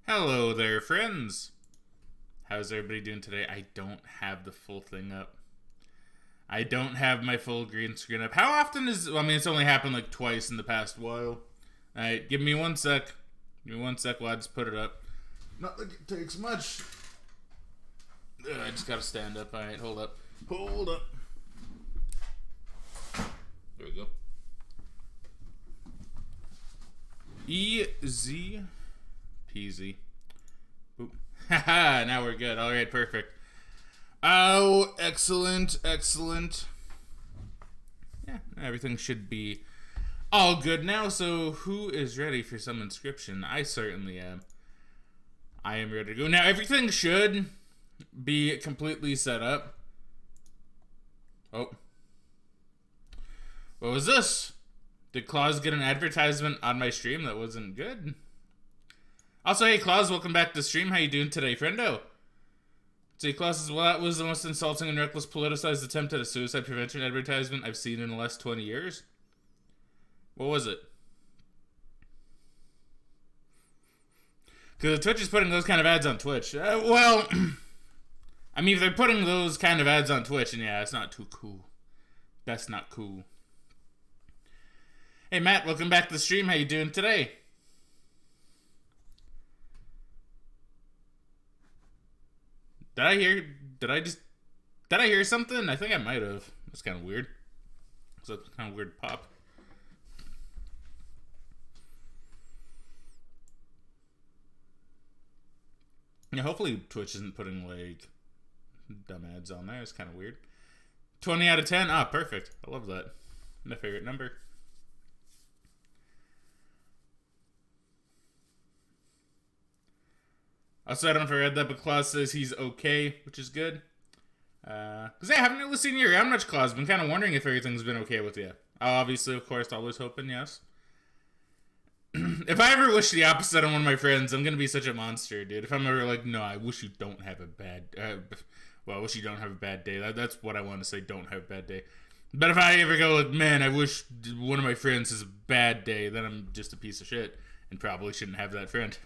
Hello there, friends. How's everybody doing today? I don't have the full thing up. I don't have my full green screen up. How often is... I mean, it's only happened like twice in the past while. Alright, give me one sec. Give me one sec while I just put it up. Not like it takes much. I just gotta stand up. Alright, hold up. Hold up. There we go. Easy peasy. Boop. Haha, now we're good. Alright, perfect. Oh, excellent, excellent. Yeah, everything should be all good now. So who is ready for some Inscryption? I certainly am. I am ready to go. Now, everything should be completely set up. Oh. What was this? Did Claus get an advertisement on my stream that wasn't good? Also, hey Claus, welcome back to the stream. How you doing today, friendo? See, Claus says, well, that was the most insulting and reckless politicized attempt at a suicide prevention advertisement I've seen in the last 20 years. What was it? Because Twitch is putting those kind of ads on Twitch. Well, I mean, if they're putting those kind of ads on Twitch, and yeah, it's not too cool. That's not cool. Hey Matt, welcome back to the stream. How you doing today? Did I hear something? I think I might have. That's kind of weird. It's a kind of weird pop. Yeah, hopefully Twitch isn't putting, like, dumb ads on there. It's kind of weird. 20 out of 10? Ah, perfect. I love that. My favorite number. Also, I don't know if I read that, but Claus says he's okay, which is good. Because I haven't really seen you around much, Claus. Been kind of wondering if everything's been okay with you. Obviously, of course, always hoping, yes. If I ever wish the opposite on one of my friends, I'm going to be such a monster, dude. If I'm ever like, no, I wish you don't have a bad... well, I wish you don't have a bad day. That's what I want to say, don't have a bad day. But if I ever go like, man, I wish one of my friends has a bad day, then I'm just a piece of shit and probably shouldn't have that friend.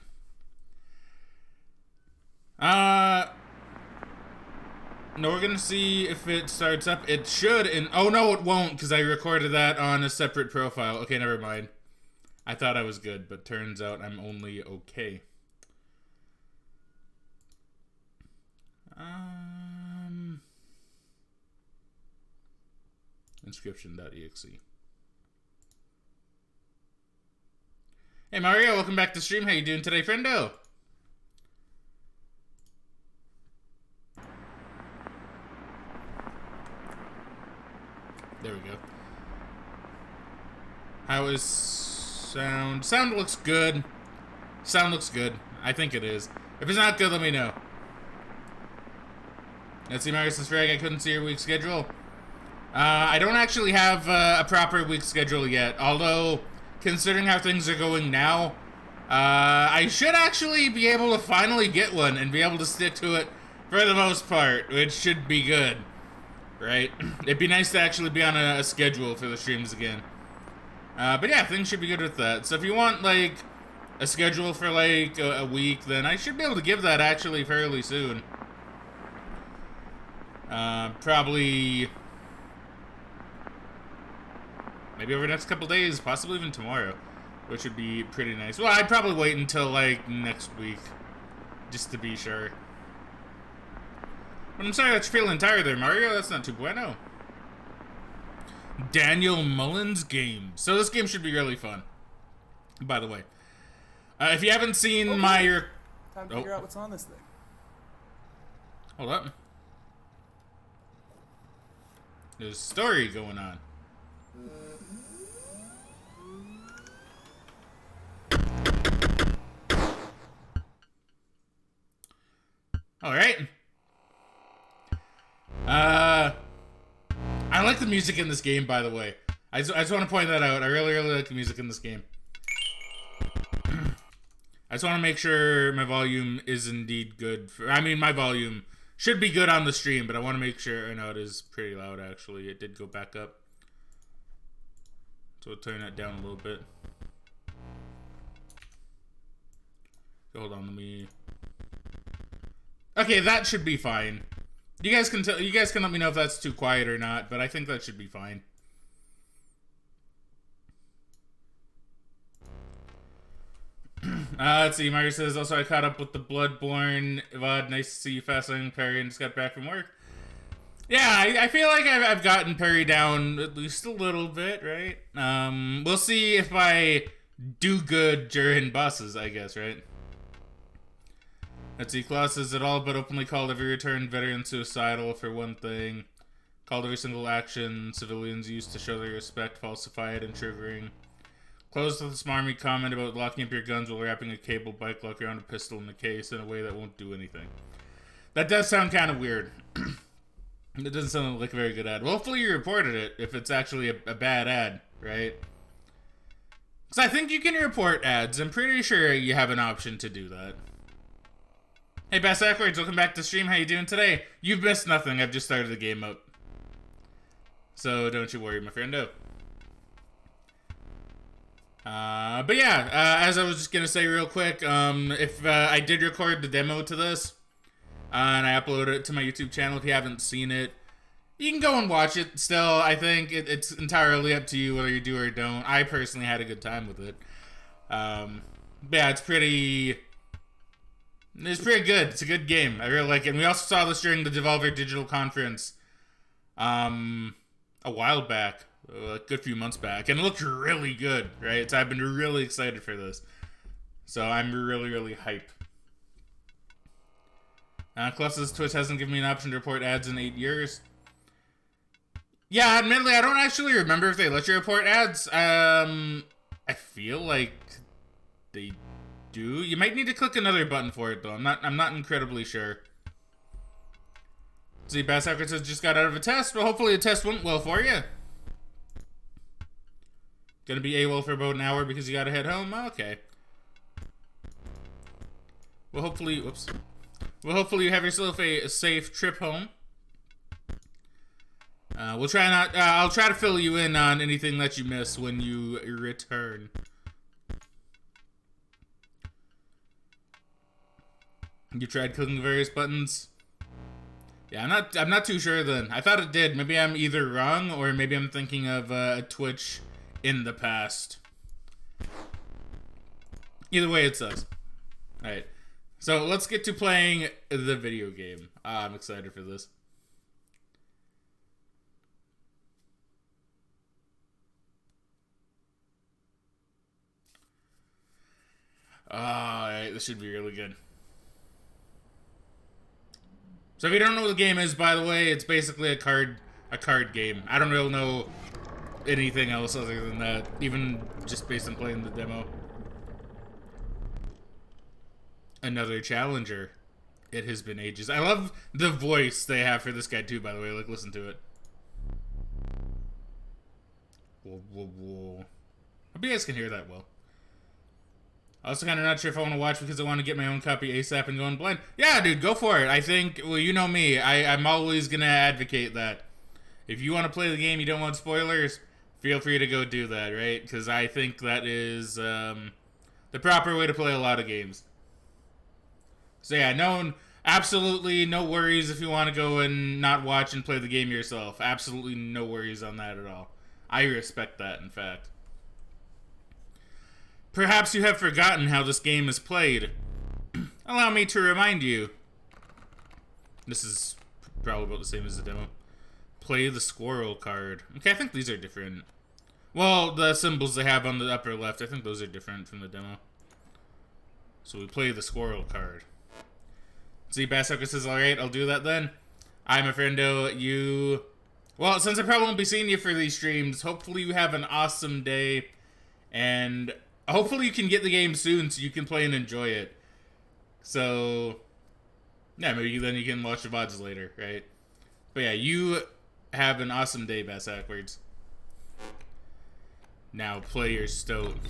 No, we're gonna see if it starts up. It should, and oh no, it won't, because I recorded that on a separate profile. Okay, never mind. I thought I was good, but turns out I'm only okay. Inscryption.exe. Hey Mario, welcome back to the stream. How you doing today, friendo? There we go. How is sound? Sound looks good. Sound looks good. I think it is. If it's not good, let me know. Let's see, Mario says, Frag, I couldn't see your week schedule. I don't actually have a proper week schedule yet. Although, considering how things are going now, I should actually be able to finally get one and be able to stick to it for the most part, which should be good. Right? It'd be nice to actually be on a schedule for the streams again. But yeah, things should be good with that. So if you want, like, a schedule for, like, a week, then I should be able to give that actually fairly soon. Probably... maybe over the next couple days, possibly even tomorrow. Which would be pretty nice. Well, I'd probably wait until, like, next week. Just to be sure. But I'm sorry that you're feeling tired there, Mario. That's not too bueno. Daniel Mullins game. So this game should be really fun. By the way. If you haven't seen my... Time to figure out what's on this thing. Hold up. There's a story going on. Alright. I like the music in this game, by the way. I just want to point that out. I really, really like the music in this game. I just want to make sure my volume is indeed good. I mean, my volume should be good on the stream, but I want to make sure. I know it is pretty loud, actually. It did go back up. So I'll turn that down a little bit. Hold on, let me... Okay, that should be fine. You guys can let me know if that's too quiet or not, but I think that should be fine. Let's see, Mario says, also I caught up with the Bloodborne VOD. Nice to see you fasting, Perry, and just got back from work. Yeah, I feel like I've gotten Perry down at least a little bit, right? We'll see if I do good during bosses, I guess, right? Let's see, Klaus says it all but openly called every returned veteran suicidal for one thing. Called every single action civilians used to show their respect falsified and triggering. Closed with a smarmy comment about locking up your guns while wrapping a cable bike lock around a pistol in the case in a way that won't do anything. That does sound kind of weird. It doesn't sound like a very good ad. Well, hopefully you reported it if it's actually a bad ad, right? Because I think you can report ads. I'm pretty sure you have an option to do that. Hey, Bass Ackwards, welcome back to stream. How you doing today? You've missed nothing. I've just started the game up. So don't you worry, my friendo. But yeah, as I was just gonna say real quick, if I did record the demo to this, and I uploaded it to my YouTube channel, if you haven't seen it, you can go and watch it still. I think it's entirely up to you whether you do or don't. I personally had a good time with it. But yeah, it's pretty good. It's a good game. I really like it. And we also saw this during the Devolver Digital Conference, a while back. A good few months back, and it looked really good, right? So I've been really excited for this. So I'm really hyped. Clust's Twitch hasn't given me an option to report ads in 8 years. Yeah, admittedly, I don't actually remember if they let you report ads. I feel like they do. You might need to click another button for it, though. I'm not incredibly sure. See, Bass Hacker says just got out of a test. Well, hopefully the test went well for you. Gonna be AWOL for about an hour because you gotta head home? Okay. Well, hopefully, whoops. Well, hopefully you have yourself a safe trip home. I'll try to fill you in on anything that you miss when you return. You tried clicking the various buttons? Yeah, I'm not too sure then. I thought it did. Maybe I'm either wrong or maybe I'm thinking of Twitch in the past. Either way, it sucks. Alright. So let's get to playing the video game. I'm excited for this. Alright, this should be really good. So if you don't know what the game is, by the way, it's basically a card game. I don't really know anything else other than that, even just based on playing the demo. Another challenger. It has been ages. I love the voice they have for this guy too, by the way. Like, listen to it. Whoa, whoa, whoa. Hope you guys can hear that well. Also kind of not sure if I want to watch because I want to get my own copy ASAP and go in blind. Yeah, dude, go for it. I think, well, you know me. I'm always going to advocate that. If you want to play the game, you don't want spoilers, feel free to go do that, right? Because I think that is the proper way to play a lot of games. So yeah, absolutely no worries if you want to go and not watch and play the game yourself. Absolutely no worries on that at all. I respect that, in fact. Perhaps you have forgotten how this game is played. Allow me to remind you. This is probably about the same as the demo. Play the squirrel card. Okay, I think these are different. Well, the symbols they have on the upper left, I think those are different from the demo. So we play the squirrel card. See, Basshucker says, alright, I'll do that then. I'm a friendo. Well, since I probably won't be seeing you for these streams, hopefully you have an awesome day. And hopefully you can get the game soon so you can play and enjoy it. So, yeah, maybe then you can watch the VODs later, right? But yeah, you have an awesome day, Bass Ackwards. Now play your stone.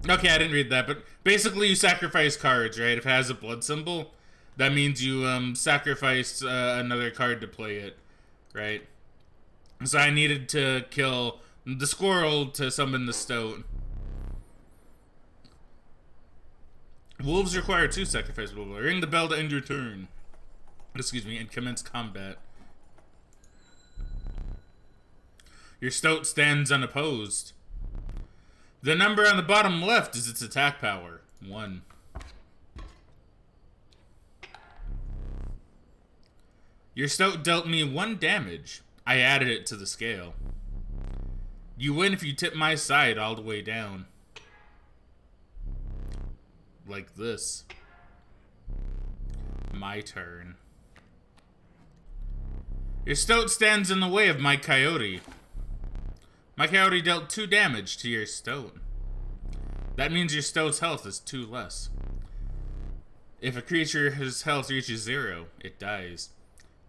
Okay, I didn't read that, but basically you sacrifice cards, right? If it has a blood symbol, that means you sacrificed another card to play it, right? So I needed to kill the squirrel to summon the stone. Wolves require 2 sacrifice. Ring the bell to end your turn. Excuse me, and commence combat. Your stoat stands unopposed. The number on the bottom left is its attack power. 1. Your stoat dealt me 1 damage. I added it to the scale. You win if you tip my side all the way down. Like this. My turn. Your stoat stands in the way of my coyote. My coyote dealt 2 damage to your stoat. That means your stoat's health is 2 less. If a creature's health reaches 0, it dies.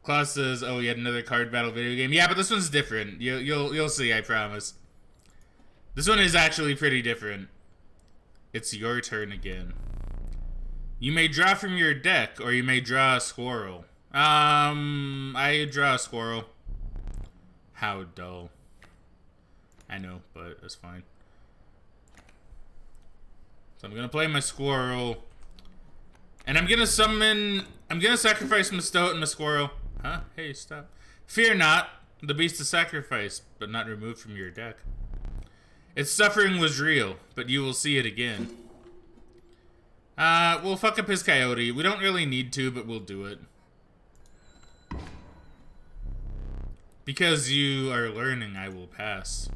Klaus says, "Oh, yet another card battle video game." Yeah, but this one's different. You'll see, I promise. This one is actually pretty different. It's your turn again. You may draw from your deck, or you may draw a squirrel. I draw a squirrel. How dull. I know, but that's fine. So I'm gonna play my squirrel. And I'm gonna sacrifice my stoat and my squirrel. Huh? Hey, stop. Fear not, the beast is sacrificed, but not removed from your deck. Its suffering was real, but you will see it again. We'll fuck up his coyote. We don't really need to, but we'll do it. Because you are learning, I will pass.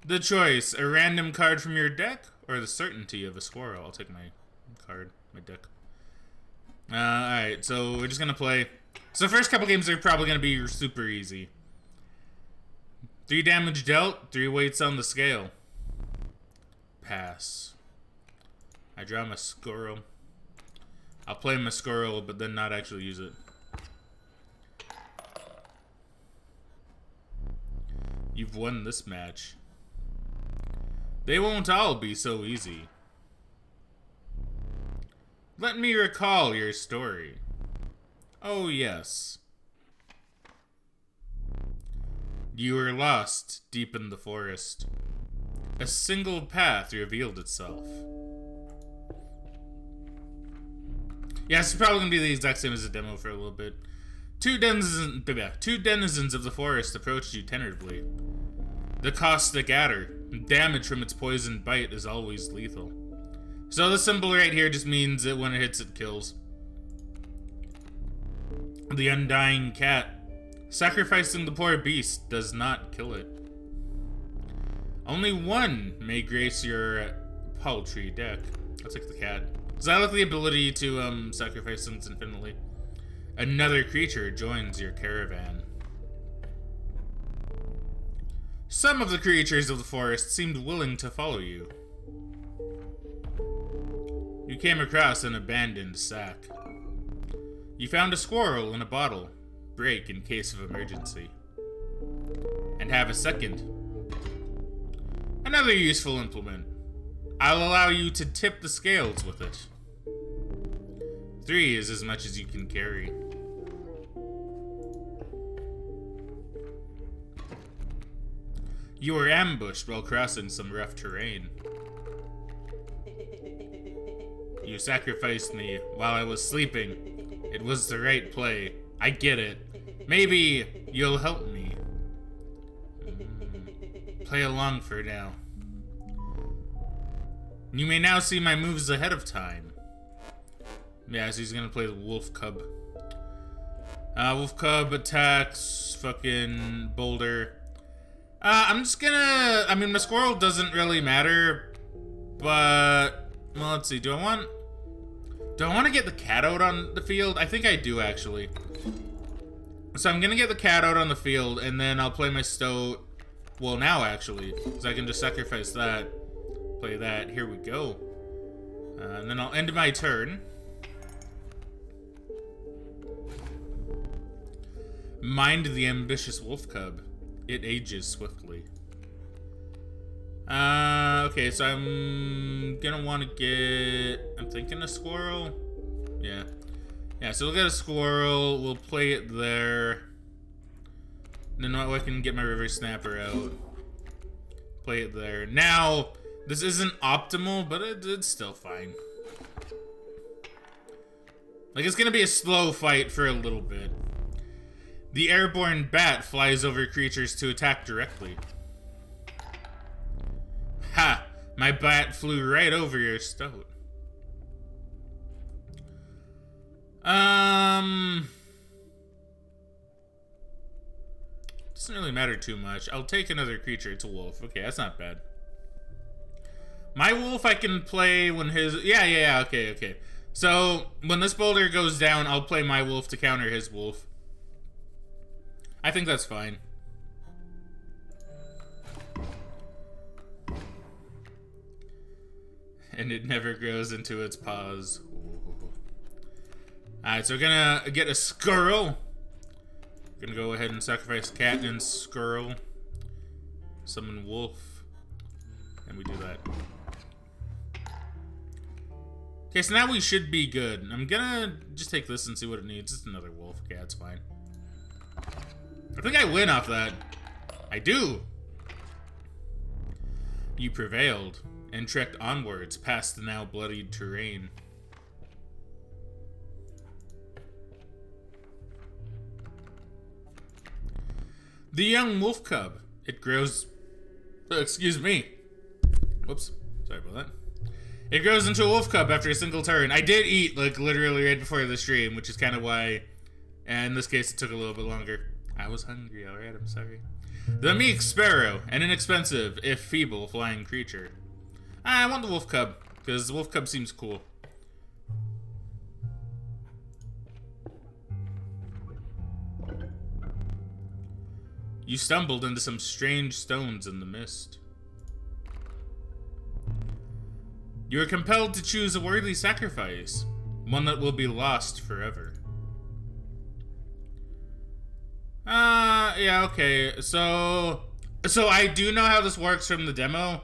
The choice, a random card from your deck, or the certainty of a squirrel. I'll take my card, my deck. Alright, so we're just gonna play. So the first couple games are probably gonna be super easy. 3 damage dealt, 3 weights on the scale. Pass. I draw my squirrel. I'll play my squirrel, but then not actually use it. You've won this match. They won't all be so easy. Let me recall your story. Oh, yes. You were lost deep in the forest. A single path revealed itself. Yeah, it's probably gonna be the exact same as the demo for a little bit. Two denizens of the forest approached you tentatively. The caustic adder. Damage from its poisoned bite is always lethal. So the symbol right here just means that when it hits, it kills. The undying cat. Sacrificing the poor beast does not kill it. Only one may grace your paltry deck. I'll take the cat. Because I like the ability to sacrifice things infinitely. Another creature joins your caravan. Some of the creatures of the forest seemed willing to follow you. You came across an abandoned sack. You found a squirrel in a bottle. Break in case of emergency. And have a second. Another useful implement. I'll allow you to tip the scales with it. 3 is as much as you can carry. You were ambushed while crossing some rough terrain. You sacrificed me while I was sleeping. It was the right play. I get it. Maybe you'll help me. Play along for now. You may now see my moves ahead of time. Yeah, so he's gonna play the wolf cub. Wolf cub attacks fucking boulder. I'm just gonna... I mean, my squirrel doesn't really matter, but... Well, let's see. Do I want to get the cat out on the field? I think I do, actually. So I'm gonna get the cat out on the field, and then I'll play my stoat. Well, now, actually. Because I can just sacrifice that. Play that. Here we go. And then I'll end my turn. Mind the ambitious wolf cub. It ages swiftly. Okay, so I'm gonna want to get... I'm thinking a squirrel. Yeah. Yeah, so we'll get a squirrel. We'll play it there. And then I can get my river snapper out. Play it there. Now, this isn't optimal, but it's still fine. Like, it's gonna be a slow fight for a little bit. The airborne bat flies over creatures to attack directly. Ha! My bat flew right over your stoat. Doesn't really matter too much. I'll take another creature. It's a wolf. Okay, that's not bad. My wolf I can play when his... Yeah, okay. So, when this boulder goes down, I'll play my wolf to counter his wolf. I think that's fine. And it never grows into its paws. Alright, so we're gonna get a squirrel. Gonna go ahead and sacrifice cat and squirrel. Summon wolf. And we do that. Okay, so now we should be good. I'm gonna just take this and see what it needs. It's another wolf. Okay, that's fine. I think I win off that. I do. You prevailed and trekked onwards past the now bloodied terrain. The young wolf cub. It grows... excuse me. Whoops. Sorry about that. It grows into a wolf cub after a single turn. I did eat, like, literally right before the stream, which is kind of why... and in this case, it took a little bit longer. I was hungry, alright? I'm sorry. The meek sparrow. An inexpensive, if feeble, flying creature. I want the wolf cub, because the wolf cub seems cool. You stumbled into some strange stones in the mist. You are compelled to choose a worthy sacrifice, one that will be lost forever. Yeah, okay. So I do know how this works from the demo.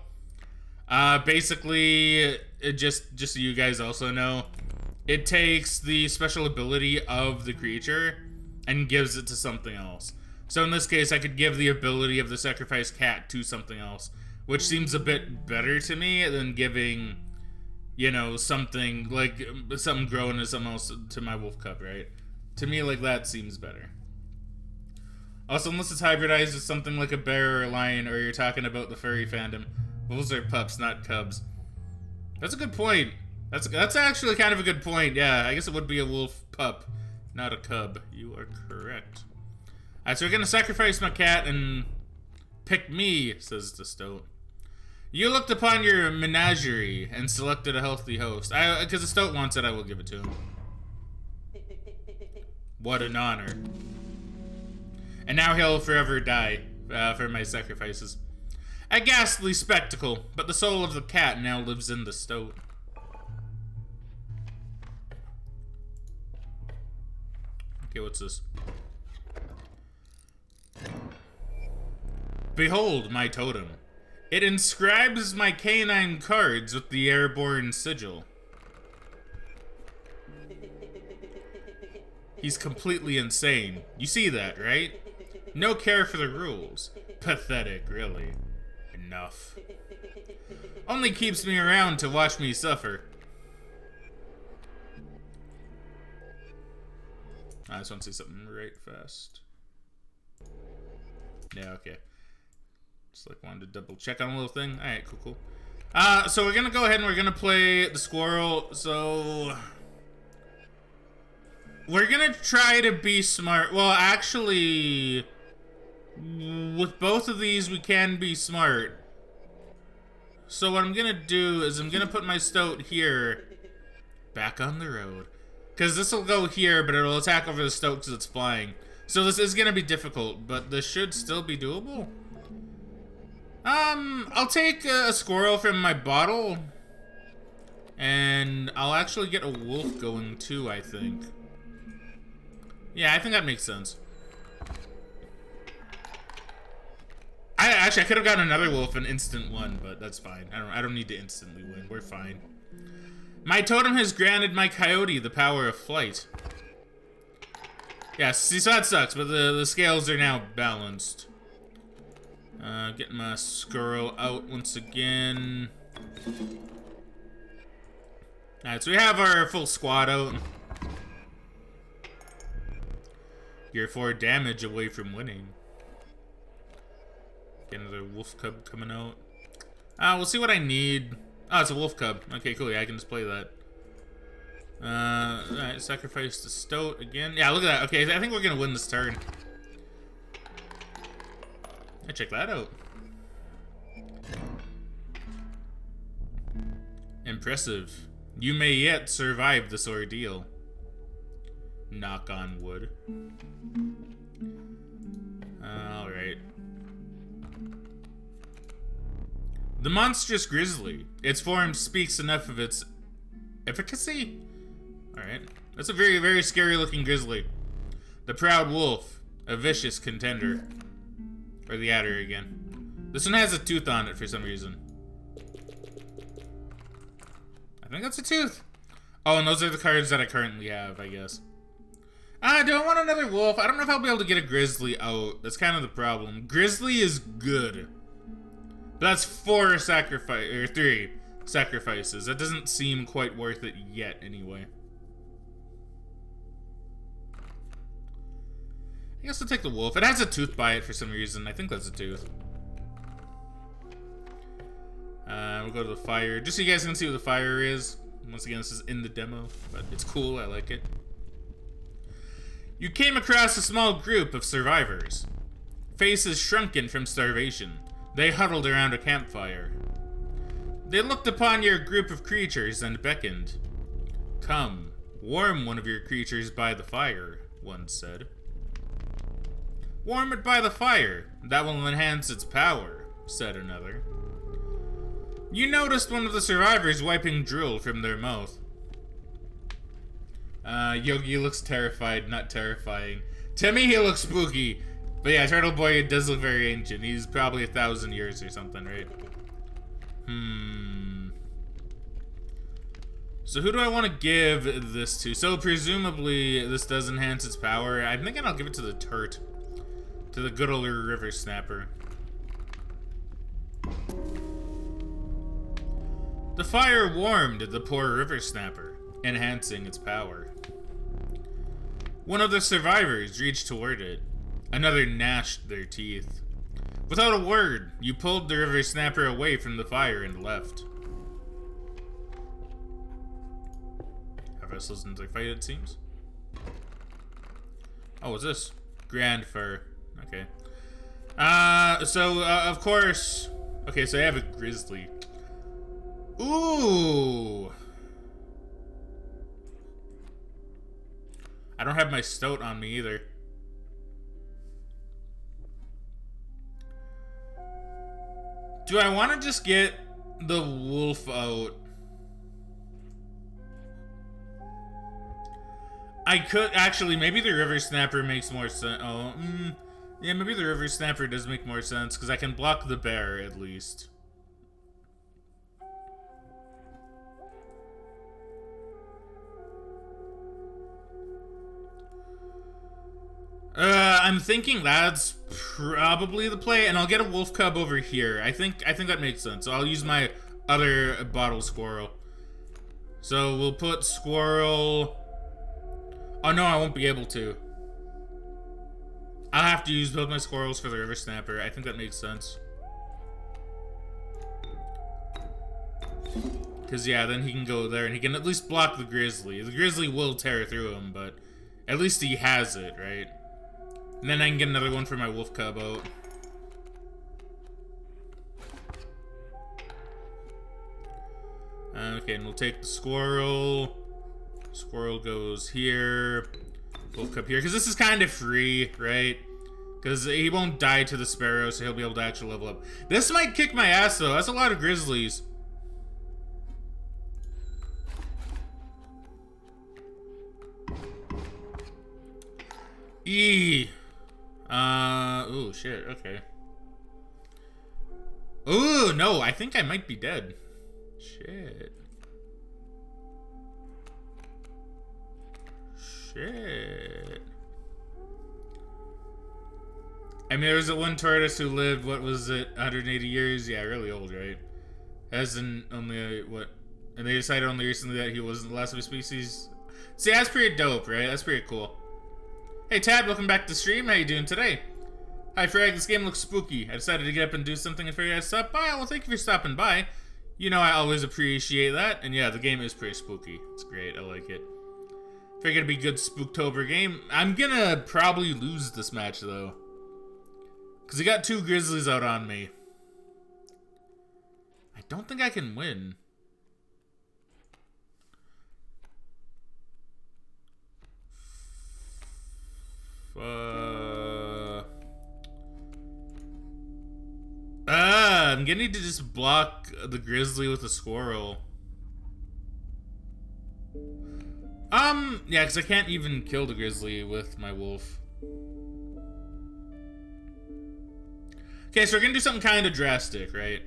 Basically, just so you guys also know, it takes the special ability of the creature and gives it to something else. So in this case, I could give the ability of the sacrificed cat to something else, which seems a bit better to me than giving, you know, something like something growing to something else to my wolf cub, right? To me, like, that seems better. Also, unless it's hybridized with something like a bear or a lion, or you're talking about the furry fandom, wolves are pups, not cubs. That's a good point. That's actually kind of a good point. Yeah, I guess it would be a wolf pup, not a cub. You are correct. Alright, so we're gonna sacrifice my cat and pick me, says the stoat. You looked upon your menagerie and selected a healthy host. Because the stoat wants it, I will give it to him. What an honor. And now he'll forever die for my sacrifices. A ghastly spectacle, but the soul of the cat now lives in the stoat. Okay, what's this? Behold my totem. It inscribes my canine cards with the airborne sigil. He's completely insane. You see that, right? No care for the rules. Pathetic, really. Enough. Only keeps me around to watch me suffer. I just want to see something right fast. Yeah, okay. Just like wanted to double check on a little thing. Alright, cool. So we're gonna go ahead and we're gonna play the squirrel. So we're gonna try to be smart. Well, actually, with both of these, we can be smart. So what I'm gonna do is I'm gonna put my stoat here, back on the road. Because this will go here, but it'll attack over the stoat because it's flying. So this is gonna be difficult, but this should still be doable. I'll take a squirrel from my bottle. And I'll actually get a wolf going too, I think. Yeah, I think that makes sense. I could have gotten another wolf and instant one, but that's fine. I don't need to instantly win. We're fine. My totem has granted my coyote the power of flight. Yeah, see, so that sucks, but the scales are now balanced. Getting my squirrel out once again. Alright, so we have our full squad out. You're 4 damage away from winning. Get another wolf cub coming out. We'll see what I need. Oh, it's a wolf cub. Okay, cool. Yeah, I can just play that. Alright, sacrifice the stoat again. Yeah, look at that. Okay, I think we're gonna win this turn. Hey, check that out. Impressive. You may yet survive this ordeal. Knock on wood. Alright. The monstrous grizzly. Its form speaks enough of its efficacy? Alright. That's a very, very scary looking grizzly. The proud wolf. A vicious contender. Or the adder again. This one has a tooth on it for some reason. I think that's a tooth. Oh, and those are the cards that I currently have, I guess. Do I want another wolf? I don't know if I'll be able to get a grizzly out. That's kind of the problem. Grizzly is good. But that's 4 sacrifice, or 3 sacrifices. That doesn't seem quite worth it yet, anyway. I guess I'll take the wolf. It has a tooth by it for some reason. I think that's a tooth. We'll go to the fire, just so you guys can see what the fire is. Once again, this is in the demo, but it's cool. I like it. You came across a small group of survivors. Faces shrunken from starvation. They huddled around a campfire. They looked upon your group of creatures and beckoned. Come, warm one of your creatures by the fire, one said. Warm it by the fire. That will enhance its power, said another. You noticed one of the survivors wiping drool from their mouth. Yogi looks terrified, not terrifying. To me, he looks spooky. But yeah, Turtle Boy does look very ancient. He's probably 1,000 years or something, right? So who do I want to give this to? So presumably this does enhance its power. I'm thinking I'll give it to the Turt. To the good old River Snapper. The fire warmed the poor River Snapper, enhancing its power. One of the survivors reached toward it. Another gnashed their teeth. Without a word, you pulled the River Snapper away from the fire and left. Have vessels in the fight, it seems. Oh, what's this? Grand Fur. Okay. Of course... Okay, so I have a grizzly. Ooh! I don't have my stoat on me either. Do I want to just get the wolf out? I could actually, maybe the River Snapper makes more sense. Oh, yeah, maybe the River Snapper does make more sense because I can block the bear at least. I'm thinking that's probably the play, and I'll get a wolf cub over here. I think that makes sense. So I'll use my other bottle squirrel. So we'll put squirrel. Oh no, I won't be able to. I'll have to use both my squirrels for the River Snapper. I think that makes sense. Because yeah, then he can go there and he can at least block the grizzly. The grizzly will tear through him, but at least he has it, right? And then I can get another one for my wolf cub out. Okay, and we'll take the squirrel. Squirrel goes here. Wolf cub here, because this is kind of free, right? Because he won't die to the sparrow, so he'll be able to actually level up. This might kick my ass, though. That's a lot of grizzlies. Oh shit, okay. Ooh, no, I think I might be dead. Shit. I mean, there was that one tortoise who lived, what was it, 180 years? Yeah, really old, right? Hasn't only, what? And they decided only recently that he wasn't the last of his species. See, that's pretty dope, right? That's pretty cool. Hey Tad, welcome back to stream. How you doing today? Hi Frag, this game looks spooky. I decided to get up and do something and figured I'd stop by. Well, thank you for stopping by. You know I always appreciate that. And yeah, the game is pretty spooky. It's great, I like it. Figured it'd be a good Spooktober game. I'm gonna probably lose this match though. Cause I got 2 grizzlies out on me. I don't think I can win. I'm gonna need to just block the grizzly with a squirrel. Yeah, because I can't even kill the grizzly with my wolf. Okay, so we're gonna do something kind of drastic, right?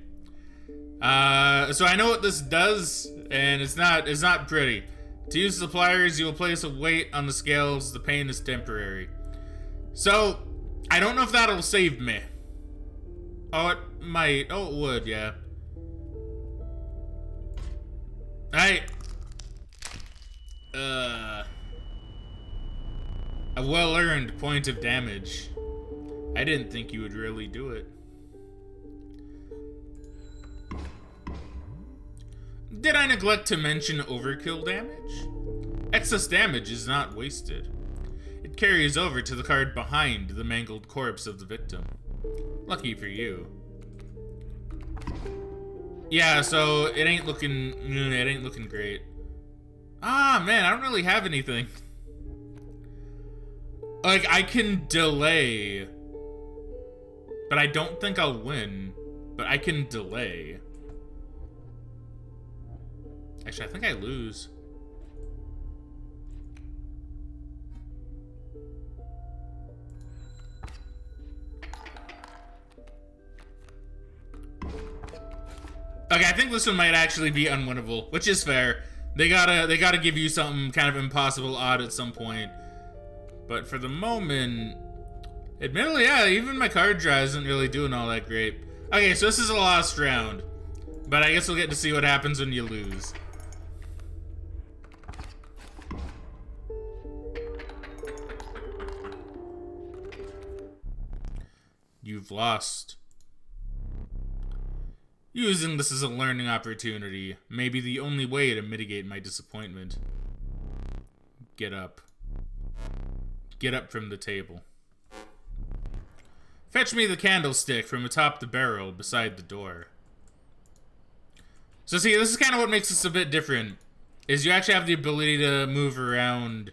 So I know what this does, and it's not pretty. To use the pliers, you will place a weight on the scales. The pain is temporary. So, I don't know if that'll save me. Oh, it might. Oh, it would, yeah. A well-earned point of damage. I didn't think you would really do it. Did I neglect to mention overkill damage? Excess damage is not wasted. It carries over to the card behind the mangled corpse of the victim. Lucky for you. Yeah, so it ain't looking great. Ah, man, I don't really have anything. Like, I can delay. But I don't think I'll win. But I can delay. Actually, I think I lose. Okay, I think this one might actually be unwinnable, which is fair. They gotta give you something kind of impossible odd at some point. But for the moment, admittedly, yeah, even my card draw isn't really doing all that great. Okay, so this is a lost round. But I guess we'll get to see what happens when you lose. You've lost. Using this as a learning opportunity may be the only way to mitigate my disappointment. Get up. Get up from the table. Fetch me the candlestick from atop the barrel beside the door. So see, this is kind of what makes this a bit different, is you actually have the ability to move around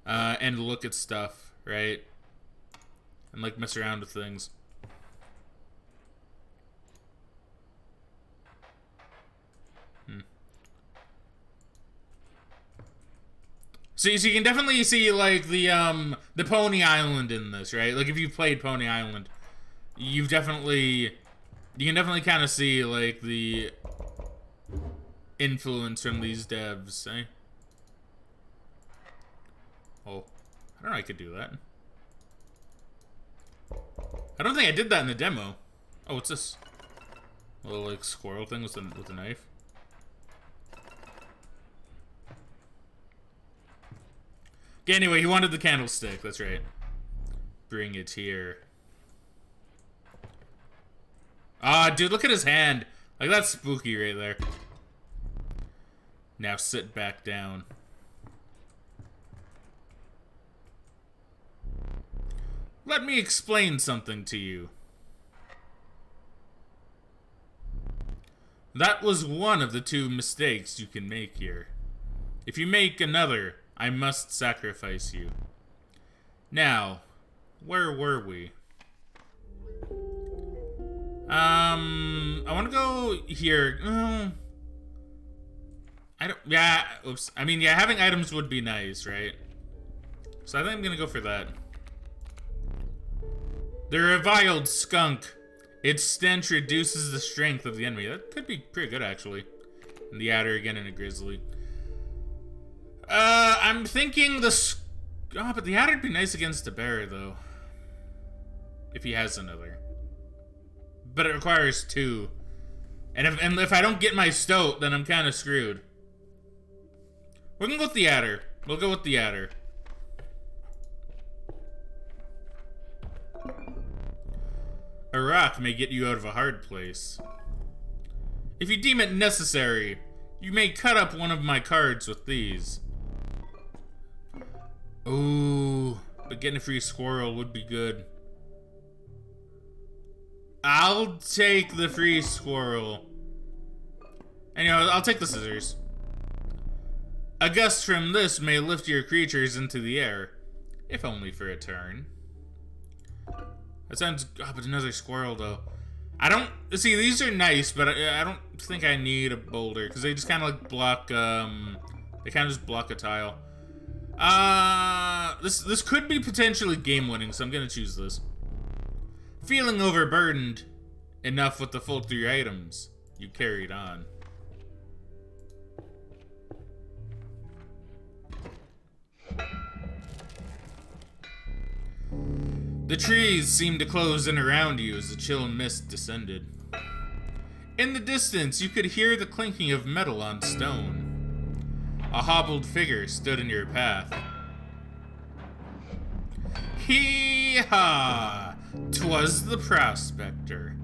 and look at stuff, right? And like mess around with things. So you can definitely see like the Pony Island in this, right? Like if you've played Pony Island, you can definitely kind of see like the influence from these devs, eh? Oh, I don't know. I could do that. I don't think I did that in the demo. Oh, what's this? A little like squirrel thing with a knife. Okay, anyway, he wanted the candlestick. That's right. Bring it here. Ah, dude, look at his hand. Like, that's spooky right there. Now sit back down. Let me explain something to you. That was one of the 2 mistakes you can make here. If you make another, I must sacrifice you. Now, where were we? I want to go here. Yeah, oops. I mean, yeah, having items would be nice, right? So I think I'm gonna go for that. The reviled skunk. Its stench reduces the strength of the enemy. That could be pretty good, actually. And the adder again and a grizzly. I'm thinking oh, but the adder'd be nice against a bear, though. If he has another. But it requires 2. And if I don't get my stoat, then I'm kind of screwed. We're gonna go with the adder. We'll go with the adder. A rock may get you out of a hard place. If you deem it necessary, you may cut up one of my cards with these. Ooh, but getting a free squirrel would be good. I'll take the free squirrel. And I'll take the scissors. A gust from this may lift your creatures into the air, if only for a turn. That sounds... Oh, but another squirrel, though. I don't... See, these are nice, but I don't think I need a boulder, because they just kind of, like, block, They kind of just block a tile. This could be potentially game-winning, so I'm gonna choose this. Feeling overburdened enough with the full 3 items, you carried on. The trees seemed to close in around you as the chill mist descended. In the distance, you could hear the clinking of metal on stone. A hobbled figure stood in your path. Hee-haw! 'Twas the prospector.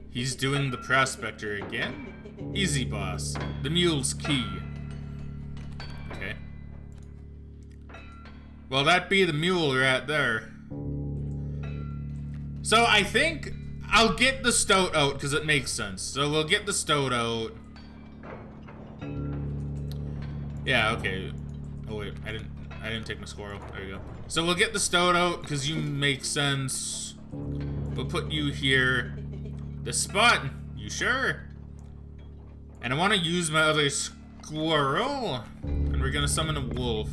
He's doing the prospector again? Easy, boss. The mule's key. Okay. Well, that be the mule right there. So I think I'll get the stoat out because it makes sense. So we'll get the stoat out. Yeah, okay. Oh wait, I didn't take my squirrel. There you go. So we'll get the stoat out because you make sense. We'll put you here. The spot. You sure? And I want to use my other squirrel. And we're gonna summon a wolf.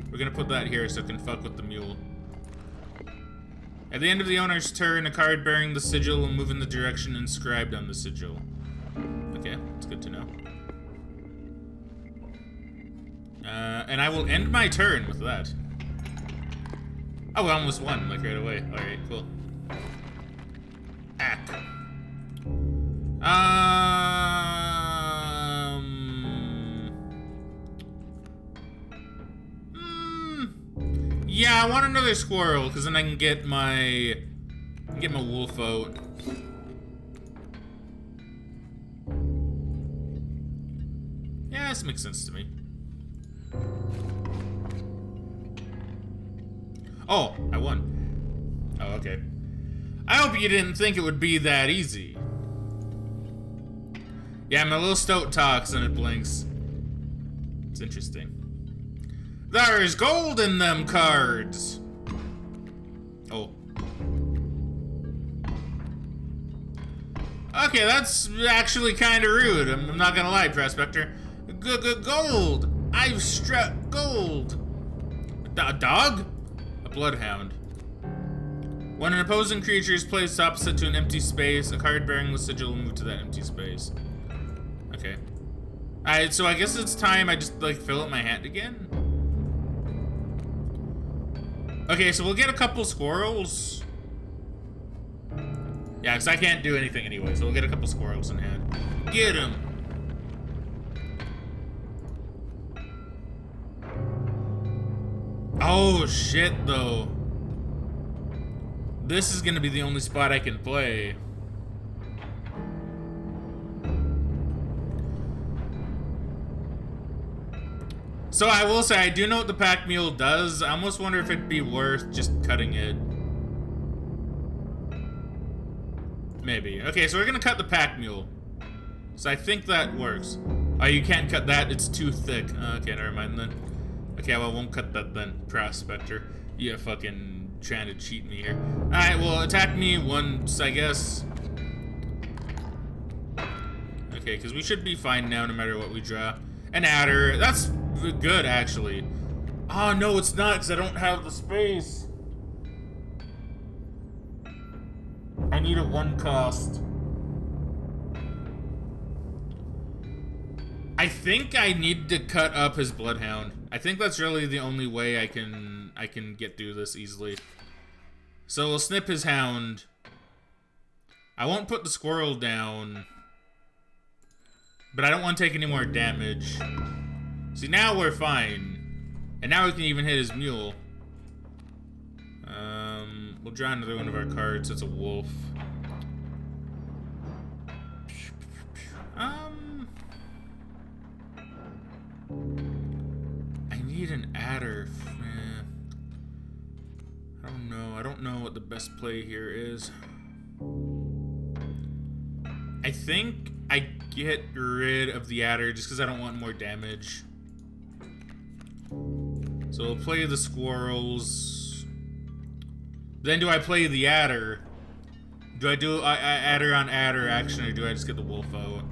We're gonna put that here so it can fuck with the mule. At the end of the owner's turn, a card bearing the sigil will move in the direction inscribed on the sigil. Okay, that's good to know. And I will end my turn with that. Oh, we almost won, like right away. Alright, cool. Ack. Yeah, I want another squirrel, because then I can get my wolf out. Yeah, this makes sense to me. Oh, I won. Oh, okay. I hope you didn't think it would be that easy. Yeah, my little stoat talks and it blinks. It's interesting. There's gold in them cards. Oh. Okay, that's actually kind of rude. I'm not gonna lie, Prospector. Gold. I've struck gold. A dog? A bloodhound. When an opposing creature is placed opposite to an empty space, a card bearing the sigil will move to that empty space. Okay. Alright, so I guess it's time I just, like, fill up my hand again? Okay, so we'll get a couple squirrels. Yeah, because I can't do anything anyway, so we'll get a couple squirrels in hand. Get them! Oh, shit, though. This is gonna be the only spot I can play. So I will say, I do know what the pack mule does. I almost wonder if it'd be worth just cutting it. Maybe. Okay, so we're gonna cut the pack mule. So I think that works. Oh, you can't cut that, it's too thick. Okay, never mind then. Okay, well, I won't cut that then, Prospector. You're fucking trying to cheat me here. Alright, well, attack me once, I guess. Okay, because we should be fine now no matter what we draw. An adder. That's good, actually. Oh, no, it's not, because I don't have the space. I need a 1 cost. I think I need to cut up his bloodhound. I think that's really the only way I can get through this easily. So we'll snip his hound. I won't put the squirrel down. But I don't want to take any more damage. See, now we're fine. And now we can even hit his mule. draw another one of our cards. It's a wolf. I need an adder. I don't know. I don't know what the best play here is. I think I get rid of the adder just because I don't want more damage. So we'll play the squirrels. Then do I play the adder? Do I do adder on adder action, or do I just get the wolf out?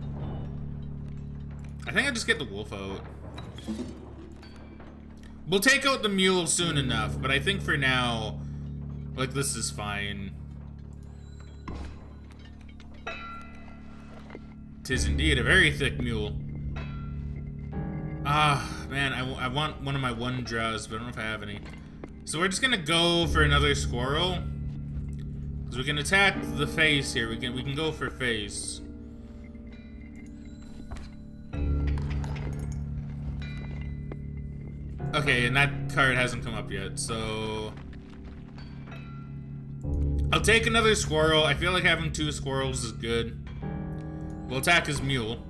I think I just get the wolf out. We'll take out the mule soon enough, but I think for now, like, this is fine. 'Tis indeed a very thick mule. Ah, man, I want one of my one draws, but I don't know if I have any. So we're just gonna go for another squirrel. Because we can attack the face here. We can go for face. Okay, and that card hasn't come up yet, so... I'll take another squirrel. I feel like having 2 squirrels is good. We'll attack his mule.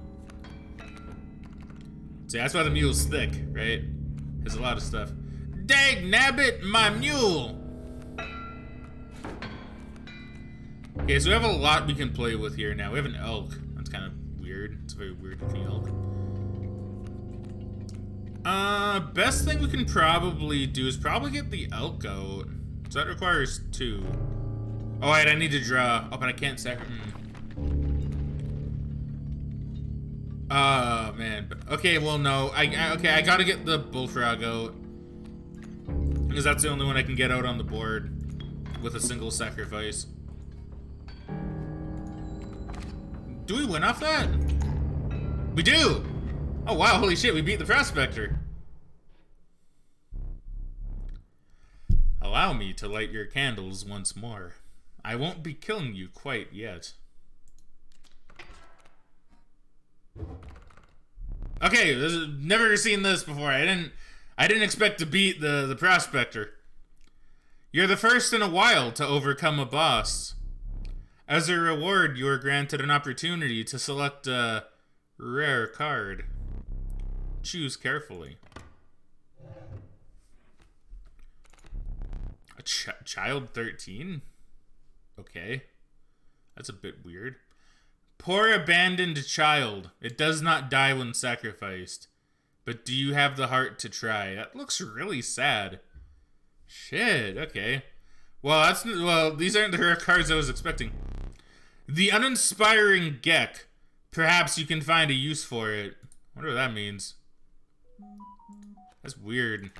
See, that's why the mule's thick, right? There's a lot of stuff. Dag nabbit, my mule! Okay, so we have a lot we can play with here now. We have an elk. That's kind of weird. It's a very weird looking elk. Best thing we can probably do is probably get the elk out. So that requires 2. Oh, wait, I need to draw. Oh, but I can't sacrifice. Oh, man. Okay, well, no. Okay, I gotta get the bullfrog out. Because that's the only one I can get out on the board with a single sacrifice. Do we win off that? We do! Oh, wow, holy shit, we beat the prospector. Allow me to light your candles once more. I won't be killing you quite yet. Okay, never seen this before. I didn't expect to beat the prospector. You're the first in a while to overcome a boss. As a reward, you are granted an opportunity to select a rare card. Choose carefully. A child 13? Okay. That's a bit weird. Poor abandoned child. It does not die when sacrificed. But do you have the heart to try? That looks really sad. Shit, okay. Well, these aren't the rare cards I was expecting. The uninspiring Gek. Perhaps you can find a use for it. I wonder what that means. That's weird.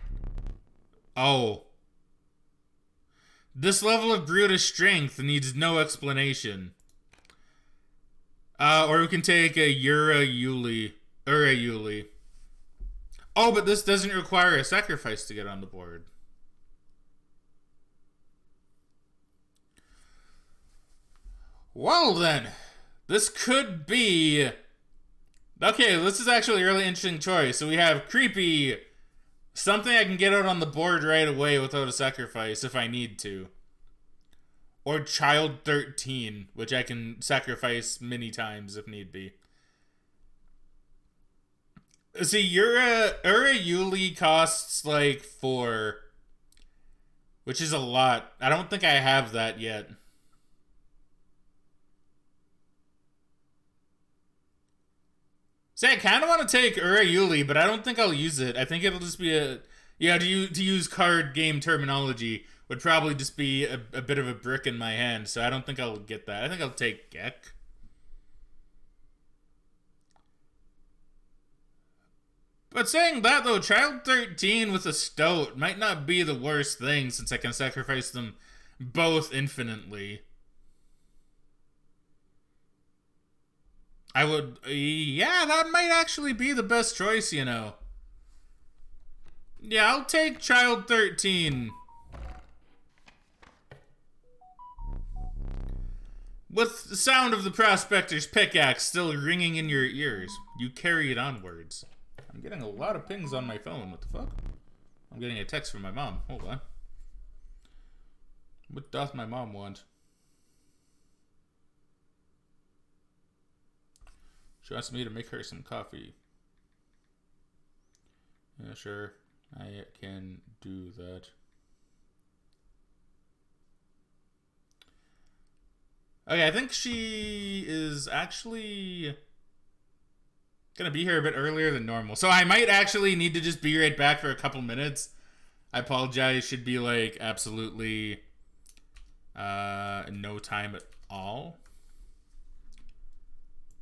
Oh. This level of brutish strength needs no explanation. Or we can take a Ura-Yuli. Oh, but this doesn't require a sacrifice to get on the board. Well then, this could be... Okay, this is actually a really interesting choice. So we have creepy, something I can get out on the board right away without a sacrifice if I need to. Or child 13, which I can sacrifice many times if need be. See, Ura-Yuli costs like 4, which is a lot. I don't think I have that yet. See, I kind of want to take Ura-Yuli, but I don't think I'll use it. I think it'll just be a... Yeah, to use card game terminology would probably just be a bit of a brick in my hand, so I don't think I'll get that. I think I'll take Gek. But saying that, though, Child 13 with a Stoat might not be the worst thing, since I can sacrifice them both infinitely. I would... Yeah, that might actually be the best choice, you know. Yeah, I'll take Child 13. With the sound of the prospector's pickaxe still ringing in your ears, you carry it onwards. I'm getting a lot of pings on my phone. What the fuck? I'm getting a text from my mom. Hold on. What doth my mom want? She wants me to make her some coffee. Yeah, sure. I can do that. Okay, I think she is actually gonna be here a bit earlier than normal. So I might actually need to just be right back for a couple minutes. I apologize. Should be like absolutely no time at all.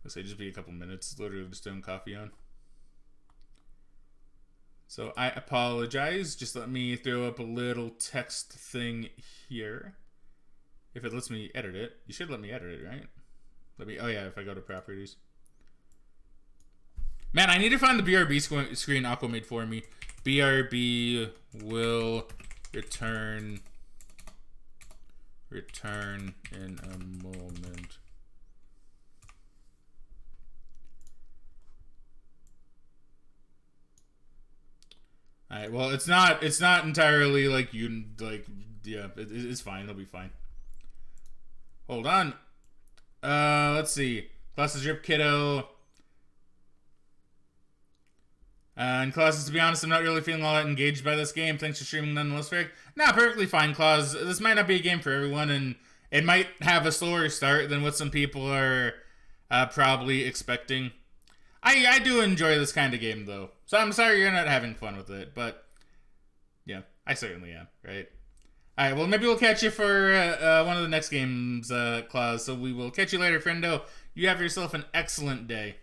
Let's say just be a couple minutes. Literally just doing coffee on. So I apologize. Just let me throw up a little text thing here. If it lets me edit it. You should let me edit it, right? Oh yeah, if I go to properties. Man, I need to find the BRB screen Aqua made for me. BRB will return in a moment. Alright, well, it's not entirely like yeah, it's fine. It'll be fine. Hold on. Let's see. Classes Rip Kiddo. And Claus, to be honest, I'm not really feeling all that engaged by this game. Thanks for streaming nonetheless, Frag. Nah, perfectly fine, Claus. This might not be a game for everyone, and it might have a slower start than what some people are probably expecting. I do enjoy this kind of game, though. So I'm sorry you're not having fun with it, but yeah, I certainly am, right? Alright, well, maybe we'll catch you for one of the next games, Claus. So we will catch you later, friendo. You have yourself an excellent day.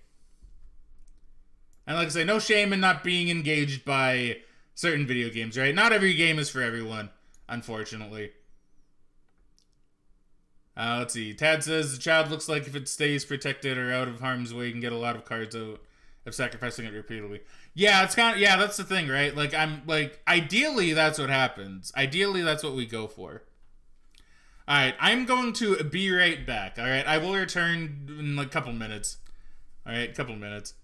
And like I say, no shame in not being engaged by certain video games, right? Not every game is for everyone, unfortunately. Let's see. Tad says, the child looks like if it stays protected or out of harm's way, you can get a lot of cards out of sacrificing it repeatedly. Yeah, it's kind of, yeah, that's the thing, right? Like, ideally, that's what happens. Ideally, that's what we go for. Alright, I'm going to be right back, alright? I will return in like a couple minutes. Alright, couple minutes.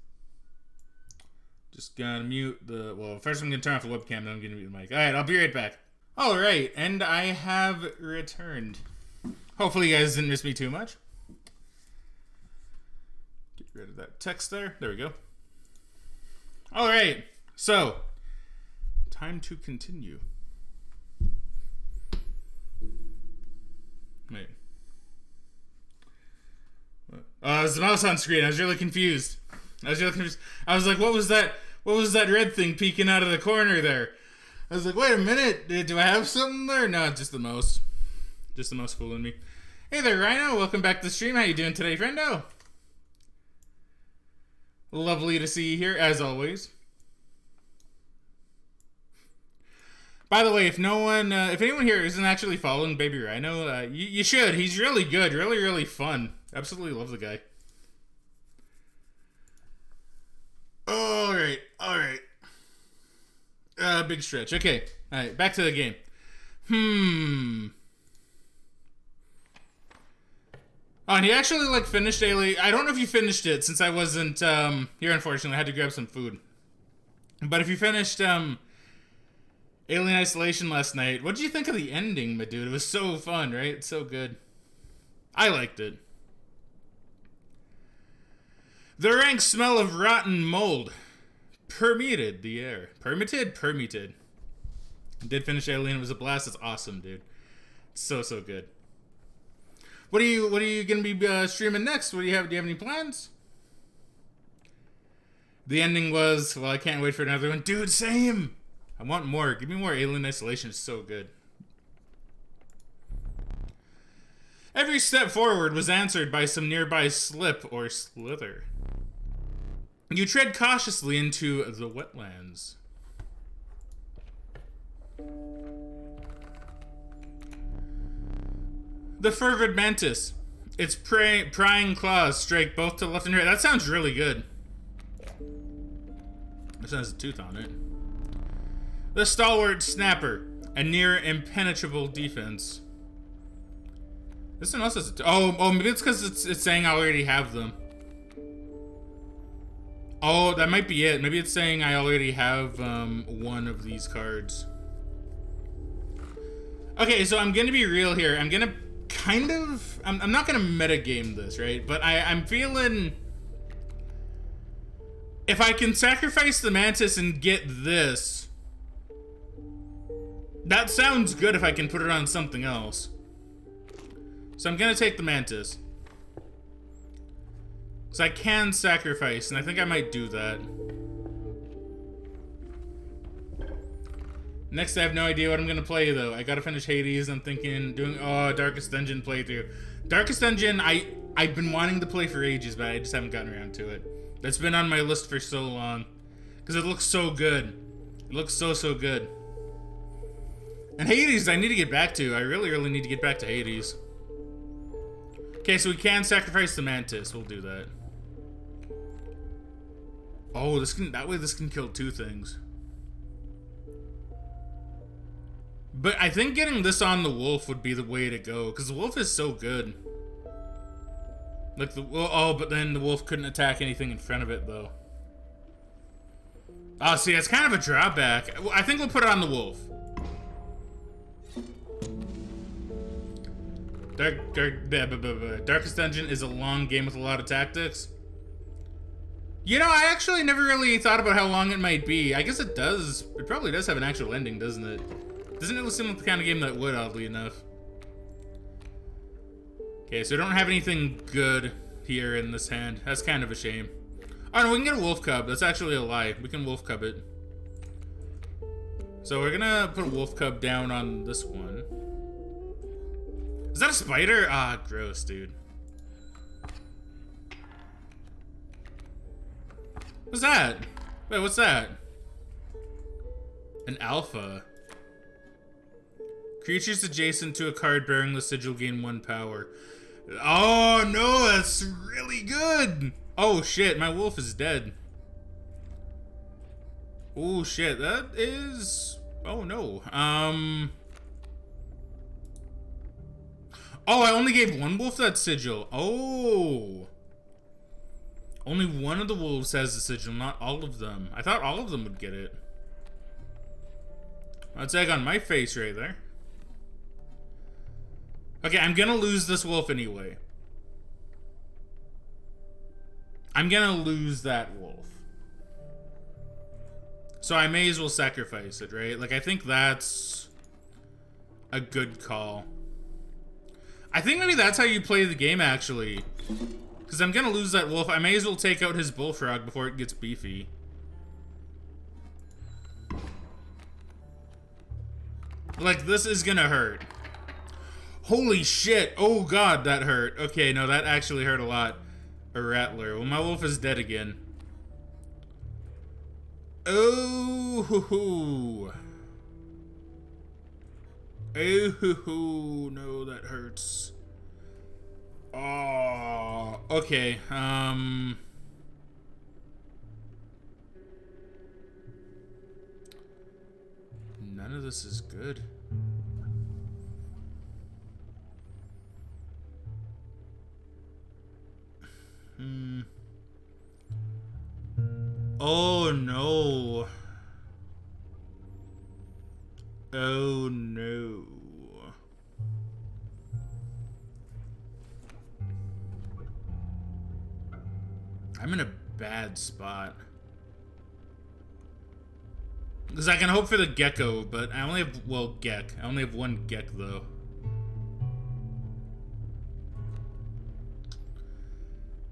Just gonna mute the... Well, first I'm gonna turn off the webcam, then I'm gonna mute the mic. Alright, I'll be right back. Alright, and I have returned. Hopefully you guys didn't miss me too much. Get rid of that text there. There we go. Alright, so... Time to continue. Wait. What? There's the mouse on screen. I was really confused. I was like, what was that? What was that red thing peeking out of the corner there? I was like, wait a minute. Do I have something there? No, just the mouse. Just the mouse fooling me. Hey there, Rhino. Welcome back to the stream. How you doing today, friendo? Lovely to see you here, as always. By the way, if anyone here isn't actually following Baby Rhino, you should. He's really good. Really, really fun. Absolutely love the guy. Alright. Big stretch. Okay. Alright, back to the game. Oh, and he actually, like, finished Alien... I don't know if you finished it, since I wasn't, here, unfortunately. I had to grab some food. But if you finished, Alien Isolation last night, what did you think of the ending, my dude? It was so fun, right? It's so good. I liked it. The rank smell of rotten mold permeated the air. Permeated. I did finish Alien. It was a blast. It's awesome, dude. It's so good. What are you gonna be streaming next? Do you have any plans? The ending was, well, I can't wait for another one. Dude, same. I want more. Give me more Alien Isolation. It's so good. Every step forward was answered by some nearby slip or slither. You tread cautiously into the wetlands. The fervid mantis. Its prying claws strike both to left and right. That sounds really good. This has a tooth on it. The stalwart snapper. A near impenetrable defense. This one also has a oh, maybe it's because it's saying I already have them. Oh, that might be it. Maybe it's saying I already have one of these cards. Okay, so I'm gonna be real here. I'm gonna kind of... I'm not gonna metagame this, right? But I'm feeling... If I can sacrifice the Mantis and get this... That sounds good if I can put it on something else. So I'm gonna take the Mantis. Because I can sacrifice, and I think I might do that. Next, I have no idea what I'm gonna play, though. I gotta finish Hades. I'm thinking doing, Darkest Dungeon playthrough. Darkest Dungeon, I've been wanting to play for ages, but I just haven't gotten around to it. That's been on my list for so long. Because it looks so good. It looks so, so good. And Hades, I need to get back to. I really, really need to get back to Hades. Okay, so we can sacrifice the Mantis. We'll do that. Oh, that way this can kill 2 things. But I think getting this on the wolf would be the way to go, because the wolf is so good. Like but then the wolf couldn't attack anything in front of it, though. Oh, see, that's kind of a drawback. I think we'll put it on the wolf. Darkest Dungeon is a long game with a lot of tactics. You know, I actually never really thought about how long it might be. I guess it does. It probably does have an actual ending, doesn't it? Doesn't it seem like the kind of game that would, oddly enough? Okay, so we don't have anything good here in this hand. That's kind of a shame. Oh, no, we can get a wolf cub. That's actually a lie. We can wolf cub it. So we're gonna put a wolf cub down on this one. Is that a spider? Ah, gross, dude. What's that? Wait, what's that? An alpha. Creatures adjacent to a card bearing the sigil gain 1 power. Oh no, that's really good! Oh shit, my wolf is dead. Oh shit, that is... Oh no. Oh, I only gave 1 wolf that sigil. Oh. Only one of the wolves has the sigil, not all of them. I thought all of them would get it. That's egg on my face right there. Okay, I'm gonna lose this wolf anyway. I'm gonna lose that wolf. So I may as well sacrifice it, right? Like, I think that's a good call. I think maybe that's how you play the game, actually. Because I'm gonna lose that wolf. I may as well take out his bullfrog before it gets beefy. Like, this is gonna hurt. Holy shit. Oh god, that hurt. Okay, no, that actually hurt a lot. A rattler. Well, my wolf is dead again. Oh, hoo, hoo. Oh, hoo, hoo. No, that hurts. Oh, okay. None of this is good. Oh no. Oh no. I'm in a bad spot. Because I can hope for the gecko, but I only have, well, Gek. I only have 1 Gek, though.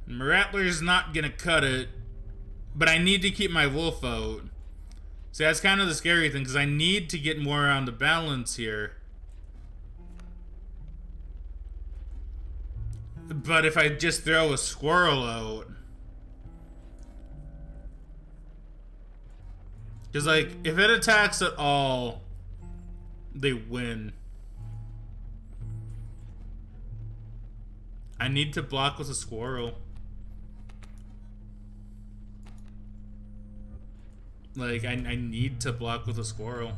Rattler's not gonna cut it, but I need to keep my wolf out. See, that's kind of the scary thing, because I need to get more on the balance here. But if I just throw a squirrel out... Because, like, if it attacks at all, they win. I need to block with a squirrel. Like, I need to block with a squirrel.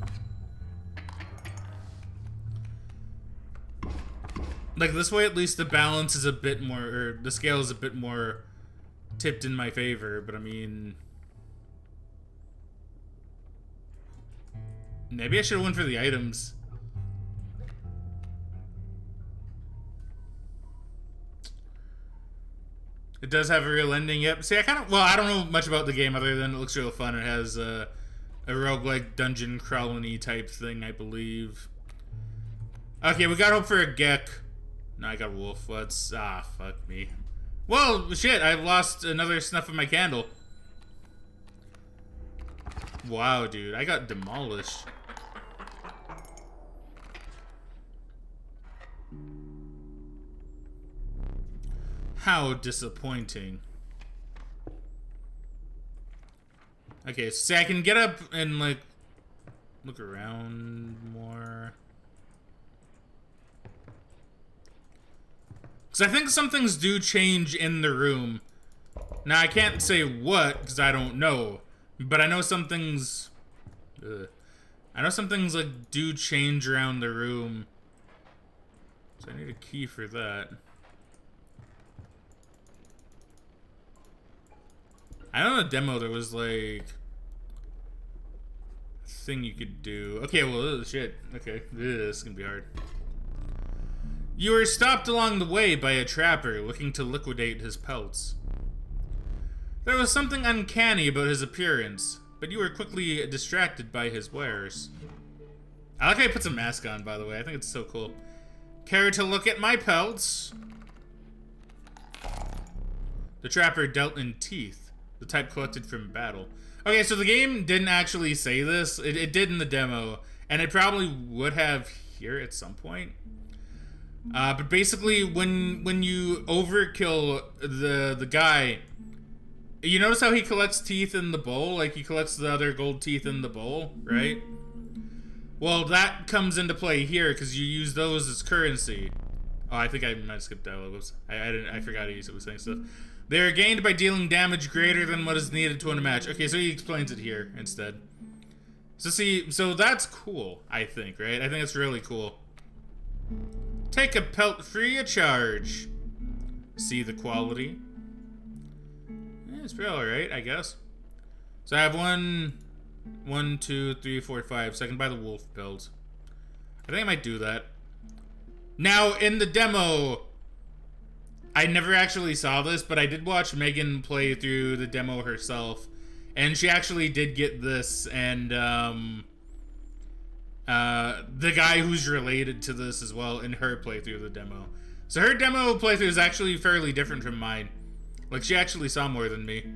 Like, this way at least the balance is a bit more, or the scale is a bit more tipped in my favor, but I mean... Maybe I should have went for the items. It does have a real ending, yep. See, I don't know much about the game other than it looks real fun. It has a roguelike dungeon crawling-y type thing, I believe. Okay, we got hope for a Gek. No, I got a wolf. Fuck me. Well, shit, I've lost another snuff of my candle. Wow, dude, I got demolished. How disappointing. Okay, so I can get up and, like, look around more. Because I think some things do change in the room. Now, I can't say what, because I don't know. But I know some things... like, do change around the room. So I need a key for that. I know in the demo there was, like... a thing you could do. Okay, well, shit. Okay, this is gonna be hard. You were stopped along the way by a trapper looking to liquidate his pelts. There was something uncanny about his appearance, but you were quickly distracted by his wares. I like how he puts a mask on, by the way. I think it's so cool. Care to look at my pelts? The trapper dealt in teeth, the type collected from battle. Okay, so the game didn't actually say this. It did in the demo, and it probably would have here at some point. But basically, when you overkill the guy, you notice how he collects teeth in the bowl? Like, he collects the other gold teeth in the bowl, right? Well, that comes into play here, because you use those as currency. Oh, I think I might have skipped dialogue. Whoops. I forgot he was saying stuff. They are gained by dealing damage greater than what is needed to win a match. Okay, so he explains it here instead. So see, so that's cool, I think, right? I think it's really cool. Take a pelt free of charge. See the quality? It's pretty alright, I guess. So I have 1, 2, 3, 4, 5. So I can buy the wolf pelt. I think I might do that. Now, in the demo, I never actually saw this, but I did watch Megan play through the demo herself. And she actually did get this, and the guy who's related to this as well in her playthrough of the demo. So her demo playthrough is actually fairly different from mine. Like, she actually saw more than me.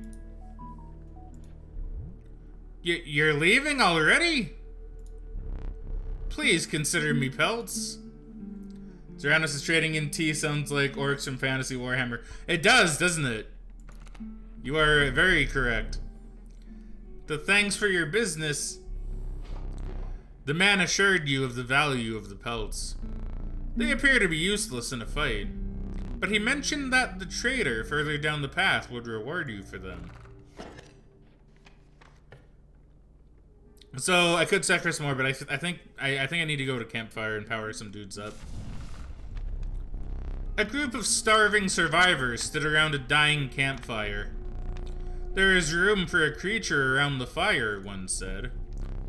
You're leaving already? Please consider me pelts. Zeranos is trading in tea sounds like orcs from Fantasy Warhammer. It does, doesn't it? You are very correct. The thanks for your business. The man assured you of the value of the pelts. They appear to be useless in a fight, but he mentioned that the trader further down the path would reward you for them. So I could sacrifice more, but I think I need to go to campfire and power some dudes up. A group of starving survivors stood around a dying campfire. There is room for a creature around the fire, one said.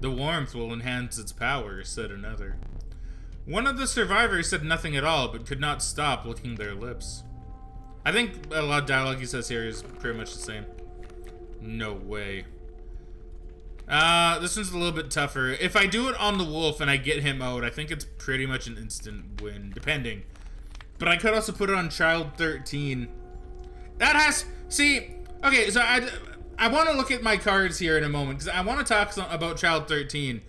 The warmth will enhance its power, said another. One of the survivors said nothing at all, but could not stop licking their lips. I think a lot of dialogue he says here is pretty much the same. No way. This one's a little bit tougher. If I do it on the wolf and I get him out, I think it's pretty much an instant win, depending. But I could also put it on Child 13. That has... See, okay, so I want to look at my cards here in a moment, because I want to talk about Child 13.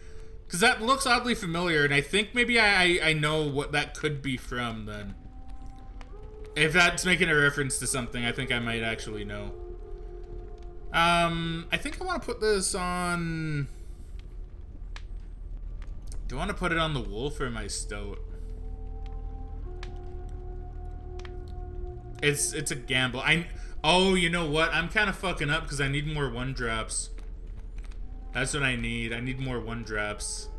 Because that looks oddly familiar, and I think maybe I know what that could be from, then. If that's making a reference to something, I think I might actually know. I think I want to put this on... Do I want to put it on the wolf or my stout? It's a gamble. Oh, you know what? I'm kind of fucking up because I need more 1-drops. That's what I need. I need more 1-drops.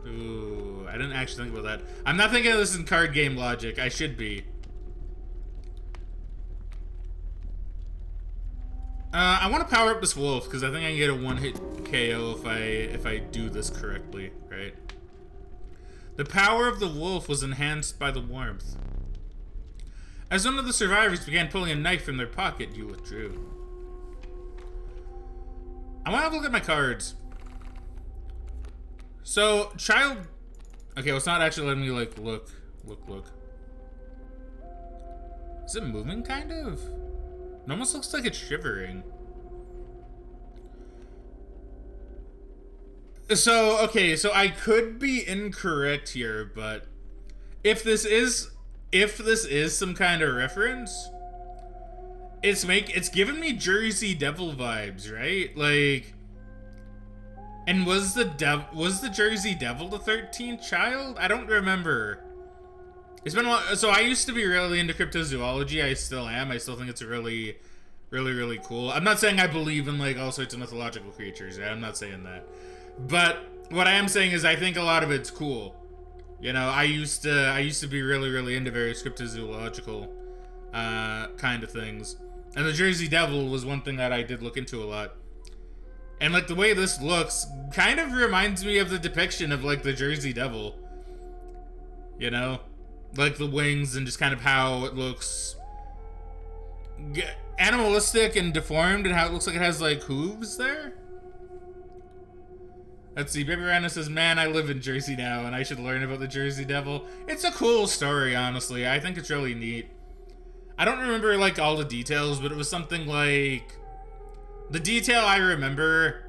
Ooh, I didn't actually think about that. I'm not thinking of this in card game logic. I should be. I want to power up this wolf because I think I can get a 1-hit KO if I do this correctly, right? The power of the wolf was enhanced by the warmth. As one of the survivors began pulling a knife from their pocket, you withdrew. I want to have a look at my cards. So, child... Okay, well, it's not actually letting me, like, look. Is it moving, kind of? It almost looks like it's shivering. So, okay, so I could be incorrect here, but... If this is some kind of reference, it's giving me Jersey Devil vibes, right? Like, and was the Jersey Devil the 13th child? I don't remember. It's been a while. So I used to be really into cryptozoology. I still am. I still think it's really, really, really cool. I'm not saying I believe in like all sorts of mythological creatures. Right? I'm not saying that. But what I am saying is I think a lot of it's cool. You know, I used to be really, really into various cryptozoological kind of things. And the Jersey Devil was one thing that I did look into a lot. And like the way this looks kind of reminds me of the depiction of like the Jersey Devil. You know? Like the wings and just kind of how it looks animalistic and deformed, and how it looks like it has like hooves there. Let's see, Baby Rhino says, man, I live in Jersey now and I should learn about the Jersey Devil. It's a cool story, honestly. I think it's really neat. I don't remember like all the details, but it was something like... The detail I remember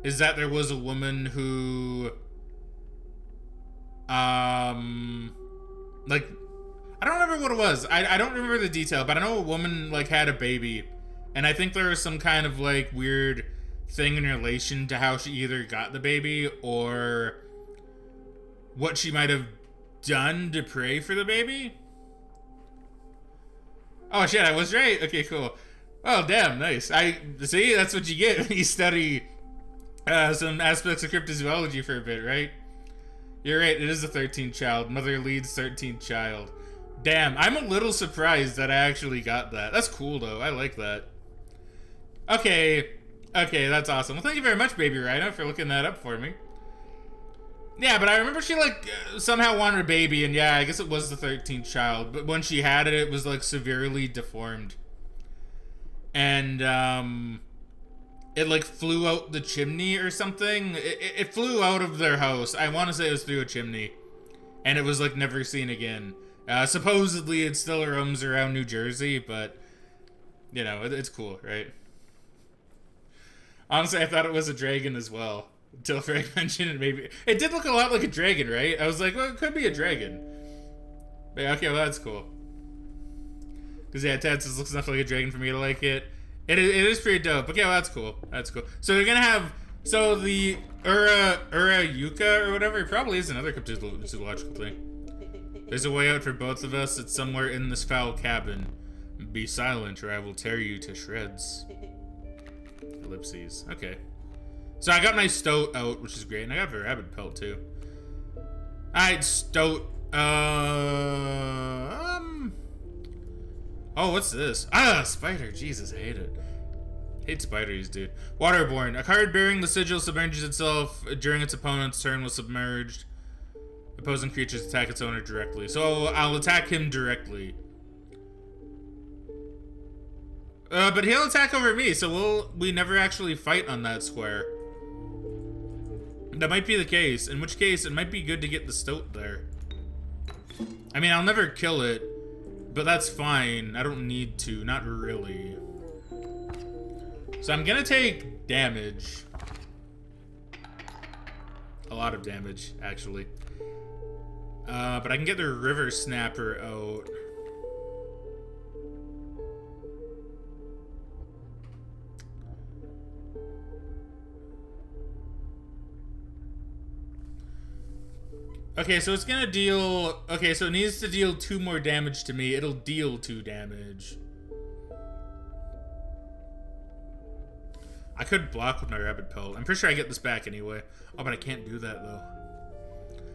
is that there was a woman who... Like, I don't remember what it was. I don't remember the detail, but I know a woman like had a baby. And I think there was some kind of like weird thing in relation to how she either got the baby or what she might have done to pray for the baby. Oh shit, I was right. Okay, cool. Oh damn, nice. I see, that's what you get when you study some aspects of cryptozoology for a bit, right? You're right, it is the 13th child. Mother leads 13th child. Damn, I'm a little surprised that I actually got that. That's cool though, I like that. Okay, that's awesome. Well, thank you very much, Baby Rhino, for looking that up for me. Yeah, but I remember she, like, somehow wanted a baby, and yeah, I guess it was the 13th child. But when she had it, it was, like, severely deformed. And, it, like, flew out the chimney or something. It flew out of their house. I want to say it was through a chimney. And it was, like, never seen again. Supposedly, it still roams around New Jersey, but, you know, it's cool, right? Honestly, I thought it was a dragon as well. Until Frank mentioned it, maybe. It did look a lot like a dragon, right? I was like, well, it could be a dragon. But yeah, okay, well, that's cool. Because, yeah, Ted says, looks enough like a dragon for me to like it. It is pretty dope. Okay, well, that's cool. That's cool. So they're going to have... So the Ura Yuka or whatever, it probably is another cryptozoological thing. There's a way out for both of us. It's somewhere in this foul cabin. Be silent or I will tear you to shreds. Ellipses. Okay. So I got my stoat out, which is great, and I got a rabbit pelt too. Alright, stoat. Oh, what's this? Ah, spider. Jesus, I hate it. Hate spiders, dude. Waterborne. A card bearing the sigil submerges itself during its opponent's turn was submerged. Opposing creatures attack its owner directly. So I'll attack him directly. But he'll attack over me, so we never actually fight on that square. That might be the case, in which case it might be good to get the stoat there. I mean, I'll never kill it, but that's fine. I don't need to, not really. So I'm gonna take damage. A lot of damage, actually. But I can get the river snapper out. Okay, so it's gonna deal... Okay, so it needs to deal 2 more damage to me. It'll deal 2 damage. I could block with my rabbit pelt. I'm pretty sure I get this back anyway. Oh, but I can't do that, though.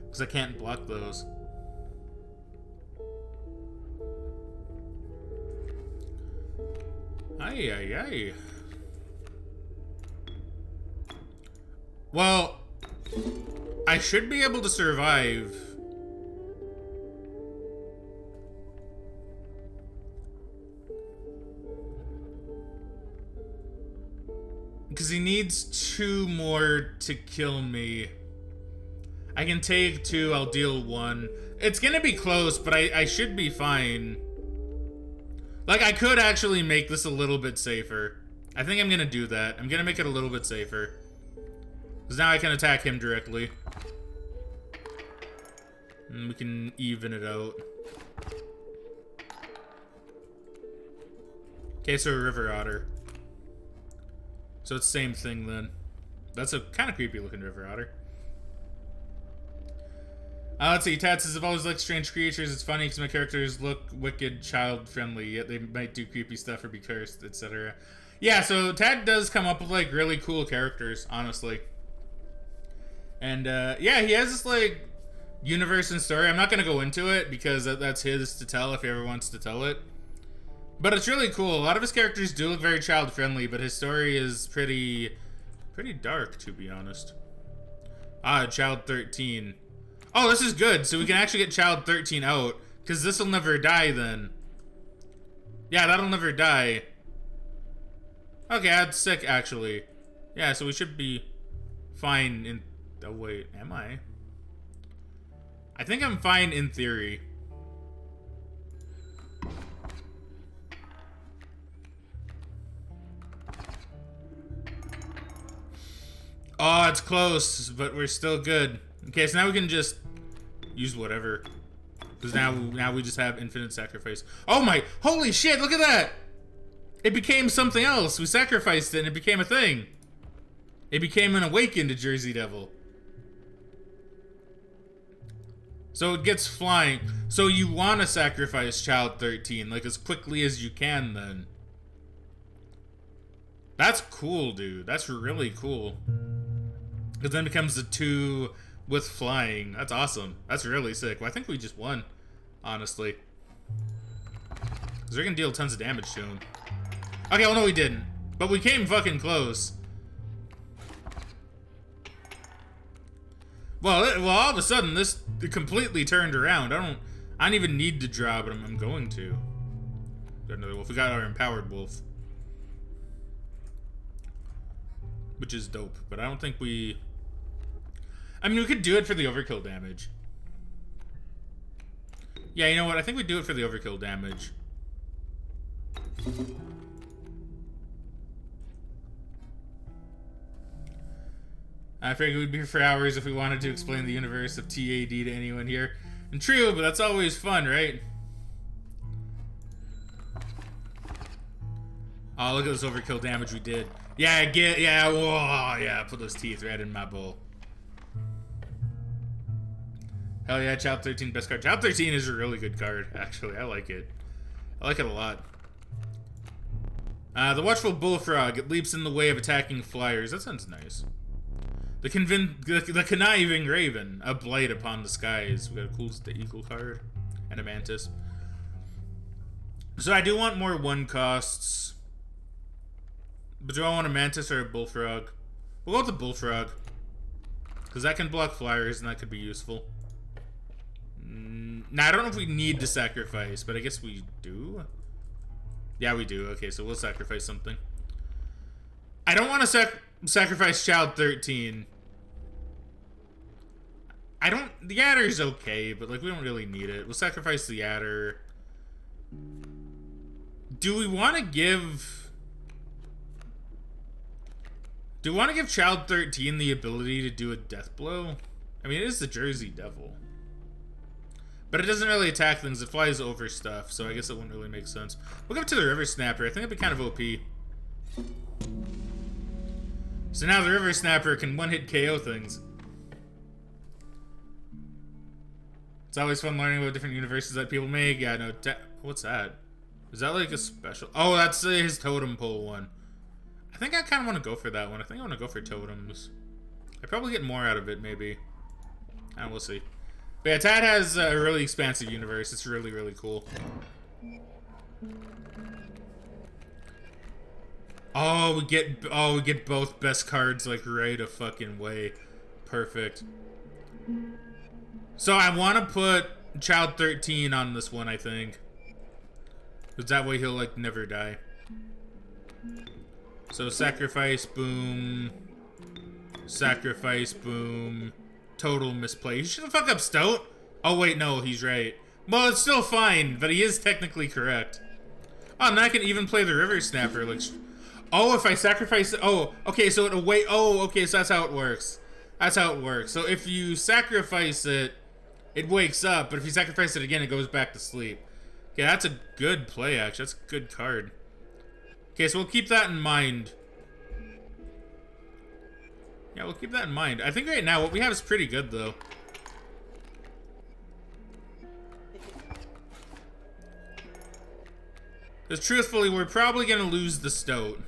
Because I can't block those. Ay, ay, ay. Well... I should be able to survive. Because he needs 2 more to kill me. I can take 2, I'll deal 1. It's gonna be close, but I should be fine. Like, I could actually make this a little bit safer. I think I'm gonna do that. I'm gonna make it a little bit safer. Because now I can attack him directly. And we can even it out. Okay, so a river otter. So it's the same thing then. That's a kind of creepy looking river otter. Let's see, Tad says, I've always liked strange creatures. It's funny because my characters look wicked, child-friendly, yet they might do creepy stuff or be cursed, etc. Yeah, so Tad does come up with, like, really cool characters, honestly. And, yeah, he has this, like, universe and story. I'm not going to go into it because that's his to tell if he ever wants to tell it. But it's really cool. A lot of his characters do look very child-friendly, but his story is pretty dark, to be honest. Child 13. Oh, this is good. So we can actually get Child 13 out, because this will never die then. Yeah, that'll never die. Okay, that's sick, actually. Yeah, so we should be fine in... Oh, wait, am I? I think I'm fine in theory. Oh, it's close, but we're still good. Okay, so now we can just use whatever. Because now we just have infinite sacrifice. Oh my, holy shit, look at that! It became something else. We sacrificed it and it became a thing. It became an awakened Jersey Devil. So it gets flying. So you want to sacrifice Child 13, like as quickly as you can then. That's cool, dude. That's really cool. Because then it becomes the 2 with flying. That's awesome. That's really sick. Well, I think we just won, honestly. Because we're going to deal tons of damage to him. Okay, well, no, we didn't. But we came fucking close. Well, all of a sudden, this completely turned around. I don't even need to draw, but I'm going to. Got another wolf. We got our empowered wolf. Which is dope, but I don't think we... I mean, we could do it for the overkill damage. Yeah, you know what? I think we do it for the overkill damage. I figured we'd be here for hours if we wanted to explain the universe of TAD to anyone here. And true, but that's always fun, right? Oh, look at this overkill damage we did. Yeah, whoa, yeah, put those teeth right in my bowl. Hell yeah, Child 13, best card. Child 13 is a really good card, actually. I like it. I like it a lot. The Watchful Bullfrog. It leaps in the way of attacking flyers. That sounds nice. The Conniving Raven. A blight upon the skies. We got a cool eagle card. And a mantis. So I do want more 1 costs. But do I want a mantis or a bullfrog? We'll go with the bullfrog. Because that can block flyers and that could be useful. Now, I don't know if we need to sacrifice, but I guess we do. Yeah, we do. Okay, so we'll sacrifice something. I don't want to sacrifice Child 13. The adder's okay, but like we don't really need it. We'll sacrifice the adder. Do we want to give Child 13 the ability to do a death blow? I mean, it is the Jersey Devil. But it doesn't really attack things. It flies over stuff, so I guess it wouldn't really make sense. We'll go up to the River Snapper. I think it'd be kind of OP. So now the River Snapper can one-hit KO things. It's always fun learning about different universes that people make. Yeah, no, what's that? Is that like a special? Oh, that's his totem pole one. I think I kind of want to go for that one. I think I want to go for totems. I probably get more out of it, maybe. We'll see. But yeah, Tad has a really expansive universe. It's really, really cool. Oh, we get both best cards like right a fucking way. Perfect. So I want to put Child 13 on this one, I think. Because that way he'll like never die. So sacrifice, boom. Sacrifice, boom. Total misplay. You shouldn't fuck up Stout. Oh wait, no, he's right. Well, it's still fine, but he is technically correct. Oh, now I can even play the River Snapper. Like, oh, if I sacrifice... Oh, okay, so it'll wait... Oh, okay, so that's how it works. That's how it works. So if you sacrifice it, it wakes up, but if you sacrifice it again, it goes back to sleep. Okay, that's a good play, actually. That's a good card. Okay, so we'll keep that in mind. Yeah, we'll keep that in mind. I think right now what we have is pretty good, though. Because truthfully, we're probably going to lose the Stoat.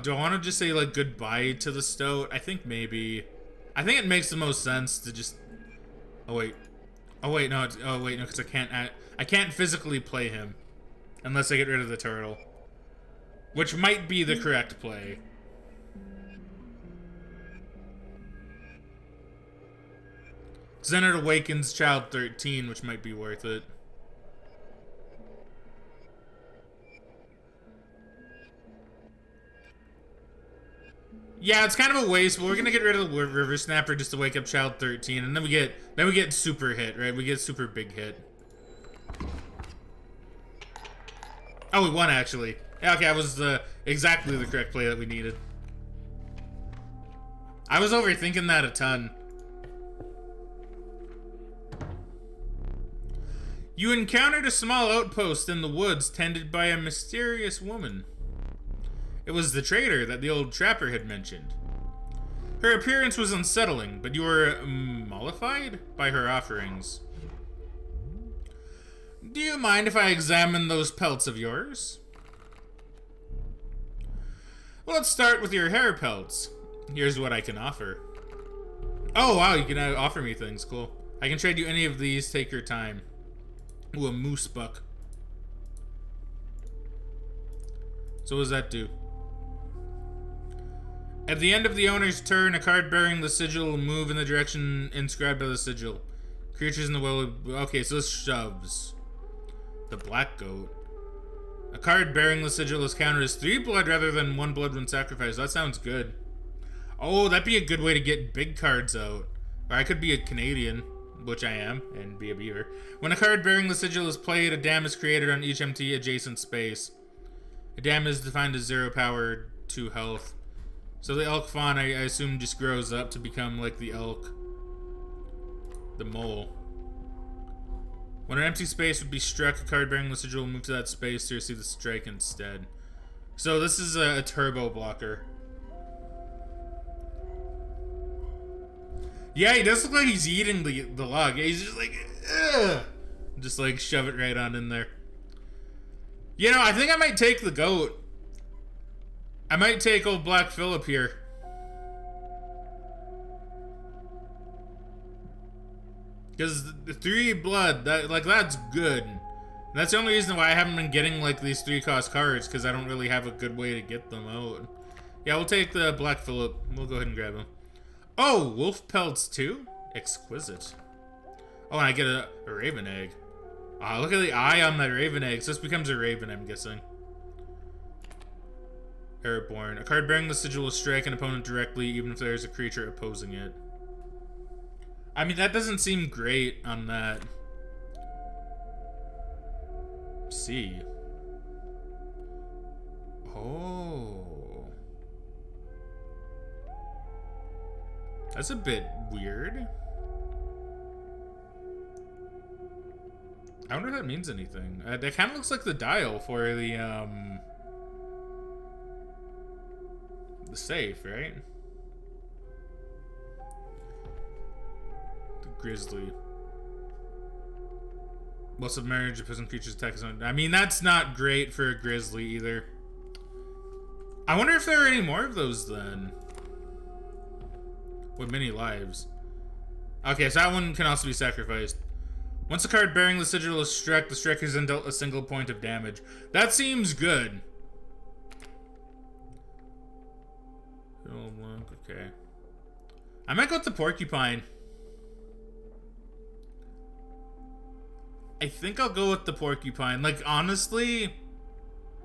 Do I want to just say, like, goodbye to the Stoat? I think maybe. I think it makes the most sense to just... Oh, wait. Oh, wait, no. Oh, wait, no, because I can't physically play him. Unless I get rid of the turtle. Which might be the correct play. Because then it awakens Child 13, which might be worth it. Yeah, it's kind of a waste, but we're gonna get rid of the River Snapper just to wake up Child 13, and then we get super hit, right? We get super big hit. Oh, we won actually. Yeah, okay, that was exactly the correct play that we needed. I was overthinking that a ton. You encountered a small outpost in the woods tended by a mysterious woman. It was the trader that the old trapper had mentioned. Her appearance was unsettling, but you were mollified by her offerings. Do you mind if I examine those pelts of yours? Well, let's start with your hair pelts. Here's what I can offer. Oh, wow, you can offer me things. Cool. I can trade you any of these. Take your time. Ooh, a moose buck. So what does that do? At the end of the owner's turn, a card bearing the sigil will move in the direction inscribed by the sigil. Creatures in the will... Okay, so this shoves. The black goat. A card bearing the sigil is counted as 3 blood rather than 1 blood when sacrificed. That sounds good. Oh, that'd be a good way to get big cards out. Or I could be a Canadian, which I am, and be a beaver. When a card bearing the sigil is played, a dam is created on each empty adjacent space. A dam is defined as 0 power, 2 health. So the elk fawn, I assume, just grows up to become like the elk. The mole. When an empty space would be struck, a card bearing the sigil will move to that space to receive the strike instead. So this is a turbo blocker. Yeah, he does look like he's eating the log. Yeah, he's just like, ugh. Just like shove it right on in there. You know, I think I might take the goat. I might take old Black Phillip here. Because the 3 blood, that's good. And that's the only reason why I haven't been getting like these 3-cost cards, because I don't really have a good way to get them out. Yeah, we'll take the Black Phillip. We'll go ahead and grab him. Oh, wolf pelts too? Exquisite. Oh, and I get a raven egg. Ah, look at the eye on that raven egg. So this becomes a raven, I'm guessing. Airborne. A card bearing the sigil will strike an opponent directly, even if there is a creature opposing it. I mean, that doesn't seem great on that. C. Oh. That's a bit weird. I wonder if that means anything. That kind of looks like the dial for the safe, right? The grizzly. Well, submerged, opposing creatures attack his own. I mean, that's not great for a grizzly either. I wonder if there are any more of those then. With many lives. Okay, so that one can also be sacrificed. Once a card bearing the sigil is struck, the striker is then dealt a single point of damage. That seems good. Okay. I might go with the porcupine. I think I'll go with the porcupine. Like, honestly,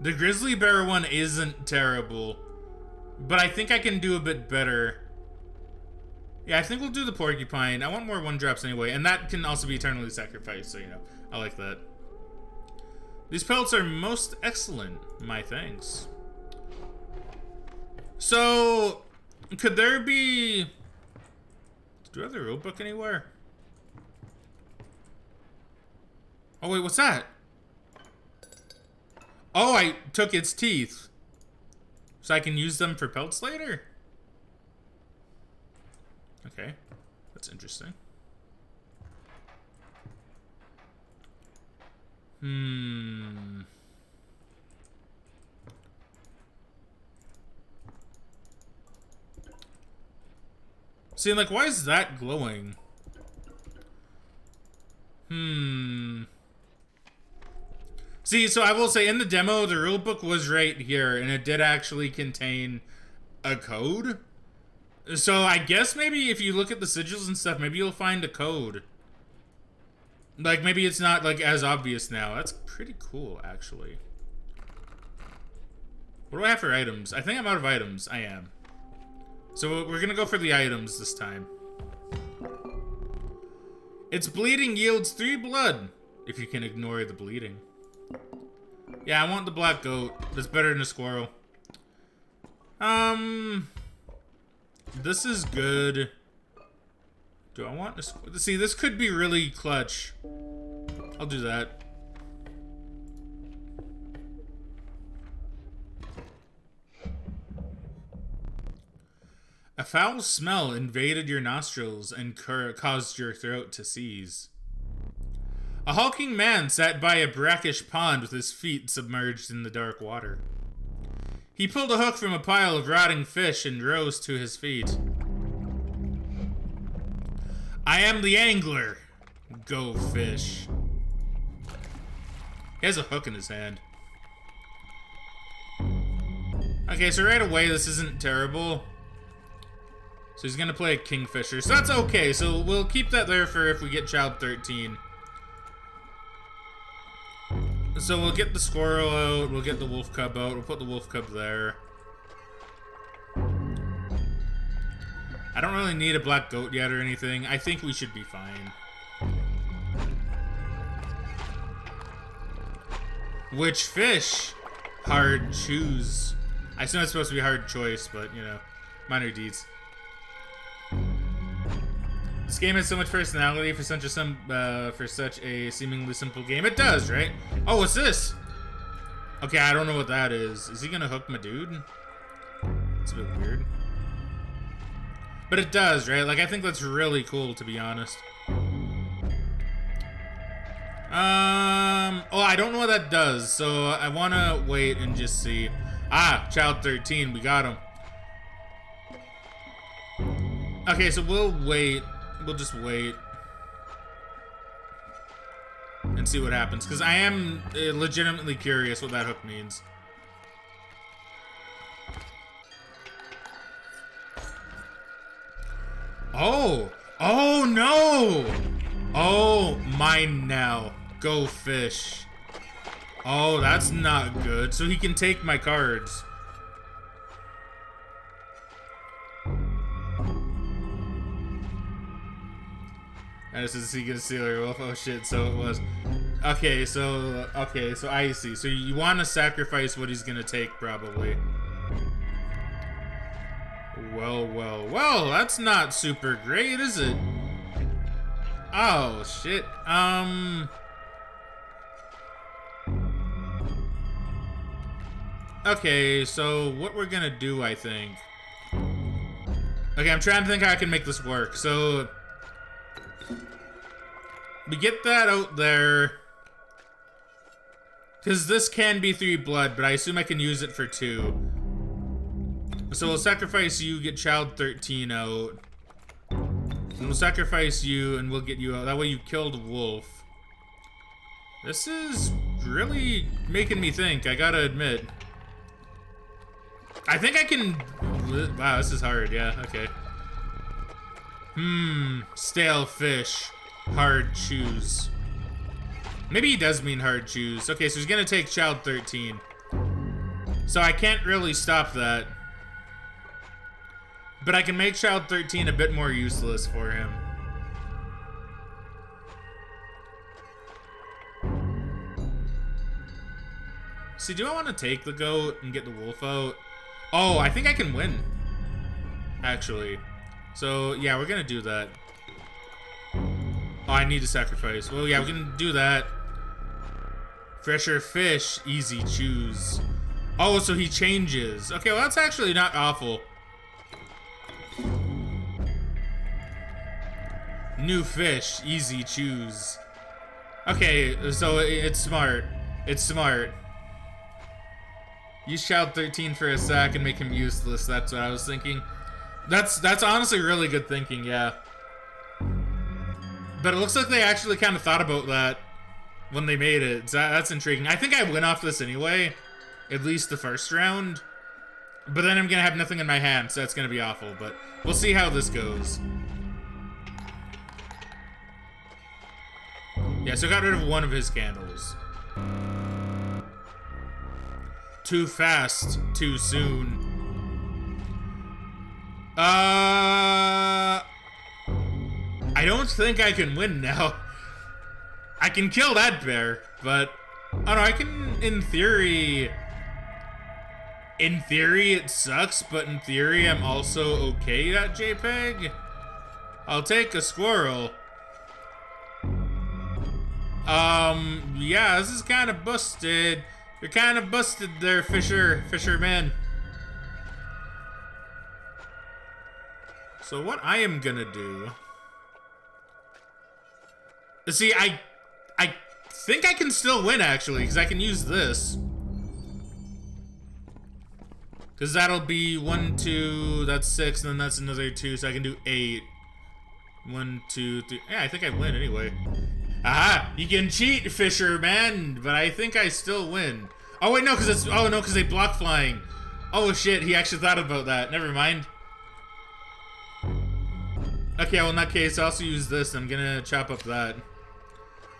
the grizzly bear one isn't terrible. But I think I can do a bit better. Yeah, I think we'll do the porcupine. I want more 1-drops anyway. And that can also be eternally sacrificed, so, you know, I like that. These pelts are most excellent. My thanks. So, could there be... Do I have the rule book anywhere? Oh, wait, what's that? Oh, I took its teeth. So I can use them for pelts later? Okay, that's interesting. See, like, why is that glowing? See, so I will say, in the demo, the rulebook was right here, and it did actually contain a code. So I guess maybe if you look at the sigils and stuff, maybe you'll find a code. Like, maybe it's not, like, as obvious now. That's pretty cool, actually. What do I have for items? I think I'm out of items. I am. So we're gonna go for the items this time. Its bleeding yields 3 blood, if you can ignore the bleeding. Yeah, I want the black goat. That's better than a squirrel. This is good. Do I want a... See, this could be really clutch. I'll do that. A foul smell invaded your nostrils and caused your throat to seize. A hulking man sat by a brackish pond with his feet submerged in the dark water. He pulled a hook from a pile of rotting fish and rose to his feet. I am the angler. Go fish. He has a hook in his hand. Okay, so right away, this isn't terrible. So he's gonna play a kingfisher. So that's okay. So we'll keep that there for if we get child 13. So we'll get the squirrel out, we'll get the wolf cub out, we'll put the wolf cub there. I don't really need a black goat yet or anything. I think we should be fine. Which fish? Hard choose. I assume it's supposed to be hard choice, but you know, minor deeds. This game has so much personality for such a seemingly simple game. It does, right? Oh, what's this? Okay, I don't know what that is. Is he gonna hook my dude? It's a bit weird. But it does, right? Like, I think that's really cool, to be honest. Oh, I don't know what that does, so I wanna wait and just see. Ah, child 13, we got him. Okay, so we'll wait. We'll just wait and see what happens, because I am legitimately curious what that hook means. Oh! Oh no! Oh, mine now. Go fish. Oh, that's not good. So he can take my cards. And this is Seek and Sealer Wolf. Oh shit, so it was. Okay, so I see. So you want to sacrifice what he's gonna take, probably. Well, that's not super great, is it? Oh shit. Okay, so what we're gonna do, I think. Okay, I'm trying to think how I can make this work. So we get that out there. Because this can be 3 blood, but I assume I can use it for 2. So we'll sacrifice you, get child 13 out. And we'll sacrifice you, and we'll get you out. That way you killed a wolf. This is really making me think, I gotta admit. I think I can... Wow, this is hard, yeah, okay. Stale fish. Hard choose. Maybe he does mean hard choose. Okay, so he's gonna take child 13. So I can't really stop that. But I can make child 13 a bit more useless for him. See, do I want to take the goat and get the wolf out? Oh, I think I can win. Actually. So, yeah, we're gonna do that. Oh, I need to sacrifice. Well, yeah, we can do that. Fresher fish, easy choose. Oh, so he changes. Okay, well, that's actually not awful. New fish, easy choose. Okay, so it's smart. It's smart. Use child 13 for a sack and make him useless. That's what I was thinking. That's honestly really good thinking, yeah. But it looks like they actually kind of thought about that when they made it. So that's intriguing. I think I win off this anyway. At least the first round. But then I'm gonna have nothing in my hand, so that's gonna be awful. But we'll see how this goes. Yeah, so I got rid of one of his candles. Too fast, too soon. I don't think I can win now. I can kill that bear, but oh no, I can, in theory it sucks, but in theory I'm also okay at JPEG. I'll take a squirrel. Yeah, this is kind of busted. You're kind of busted there, fisherman. So what I am gonna do... See, I think I can still win, actually, because I can use this. Because that'll be 1, 2, that's 6, and then that's another 2, so I can do 8. 1, 2, 3. Yeah, I think I win anyway. Aha! You can cheat, fisherman, but I think I still win. Oh wait, no, because it's because they block flying. Oh shit, he actually thought about that. Never mind. Okay, well in that case, I also use this. I'm gonna chop up that.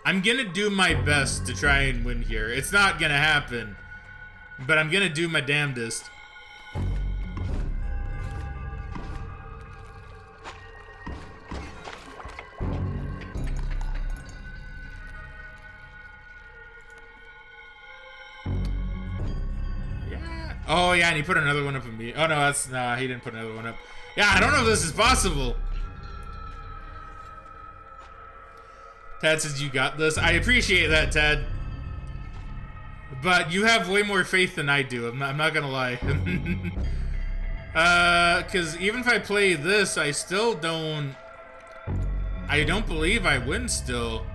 I'm gonna do my best to try and win here. It's not gonna happen, but I'm gonna do my damnedest. Oh yeah, and he put another one up in me. Oh no, nah, he didn't put another one up. Yeah, I don't know if this is possible. Tad says you got this. I appreciate that, Tad. But you have way more faith than I do. I'm not gonna lie. Cause even if I play this, I still don't... I don't believe I win still.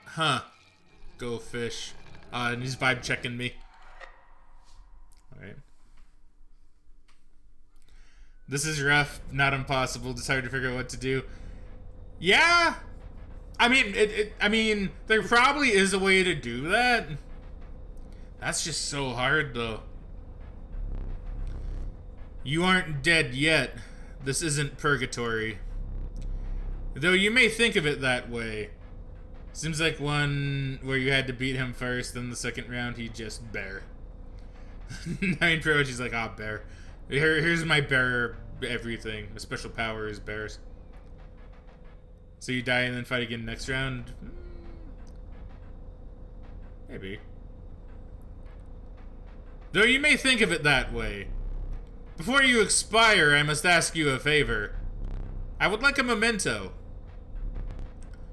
Huh. Go fish. And he's vibe checking me. Alright. This is rough, not impossible. It's hard to figure out what to do. Yeah! I mean, there probably is a way to do that. That's just so hard, though. You aren't dead yet. This isn't purgatory. Though you may think of it that way. Seems like one where you had to beat him first, then the second round he just bear. I mean, pretty much he's like, ah, bear. Here's my bear everything. My special power is bears. So you die and then fight again next round? Maybe. Though you may think of it that way. Before you expire, I must ask you a favor. I would like a memento.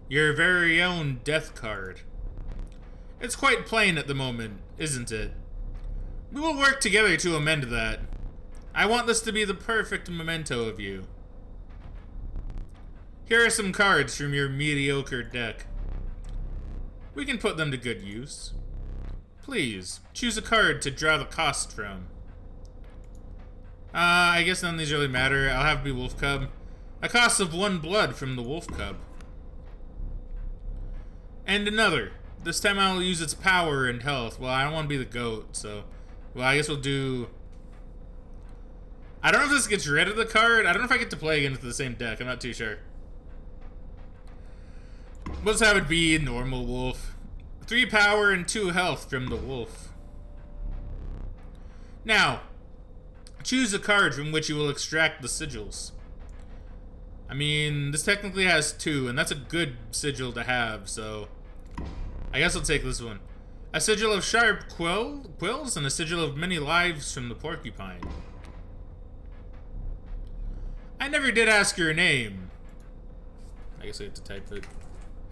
Your very own death card. It's quite plain at the moment, isn't it? We will work together to amend that. I want this to be the perfect memento of you. Here are some cards from your mediocre deck. We can put them to good use. Please, choose a card to draw the cost from. I guess none of these really matter. I'll have it be Wolf Cub. A cost of 1 blood from the Wolf Cub. And another. This time I'll use its power and health. Well, I don't want to be the goat, so... Well, I guess we'll do... I don't know if this gets rid of the card. I don't know if I get to play against the same deck. I'm not too sure. Let's have it be normal wolf. 3 power and 2 health from the wolf. Now, choose a card from which you will extract the sigils. I mean, this technically has 2, and that's a good sigil to have, so... I guess I'll take this one. A sigil of sharp quills and a sigil of many lives from the porcupine. I never did ask your name. I guess I have to type it.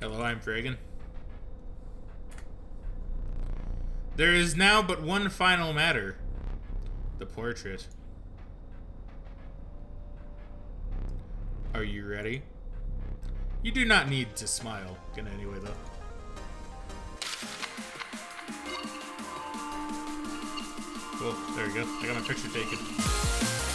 Hello, I'm Fraggin. There is now but one final matter. The portrait. Are you ready? You do not need to smile. Gonna anyway, though. Cool, there we go. I got my picture taken.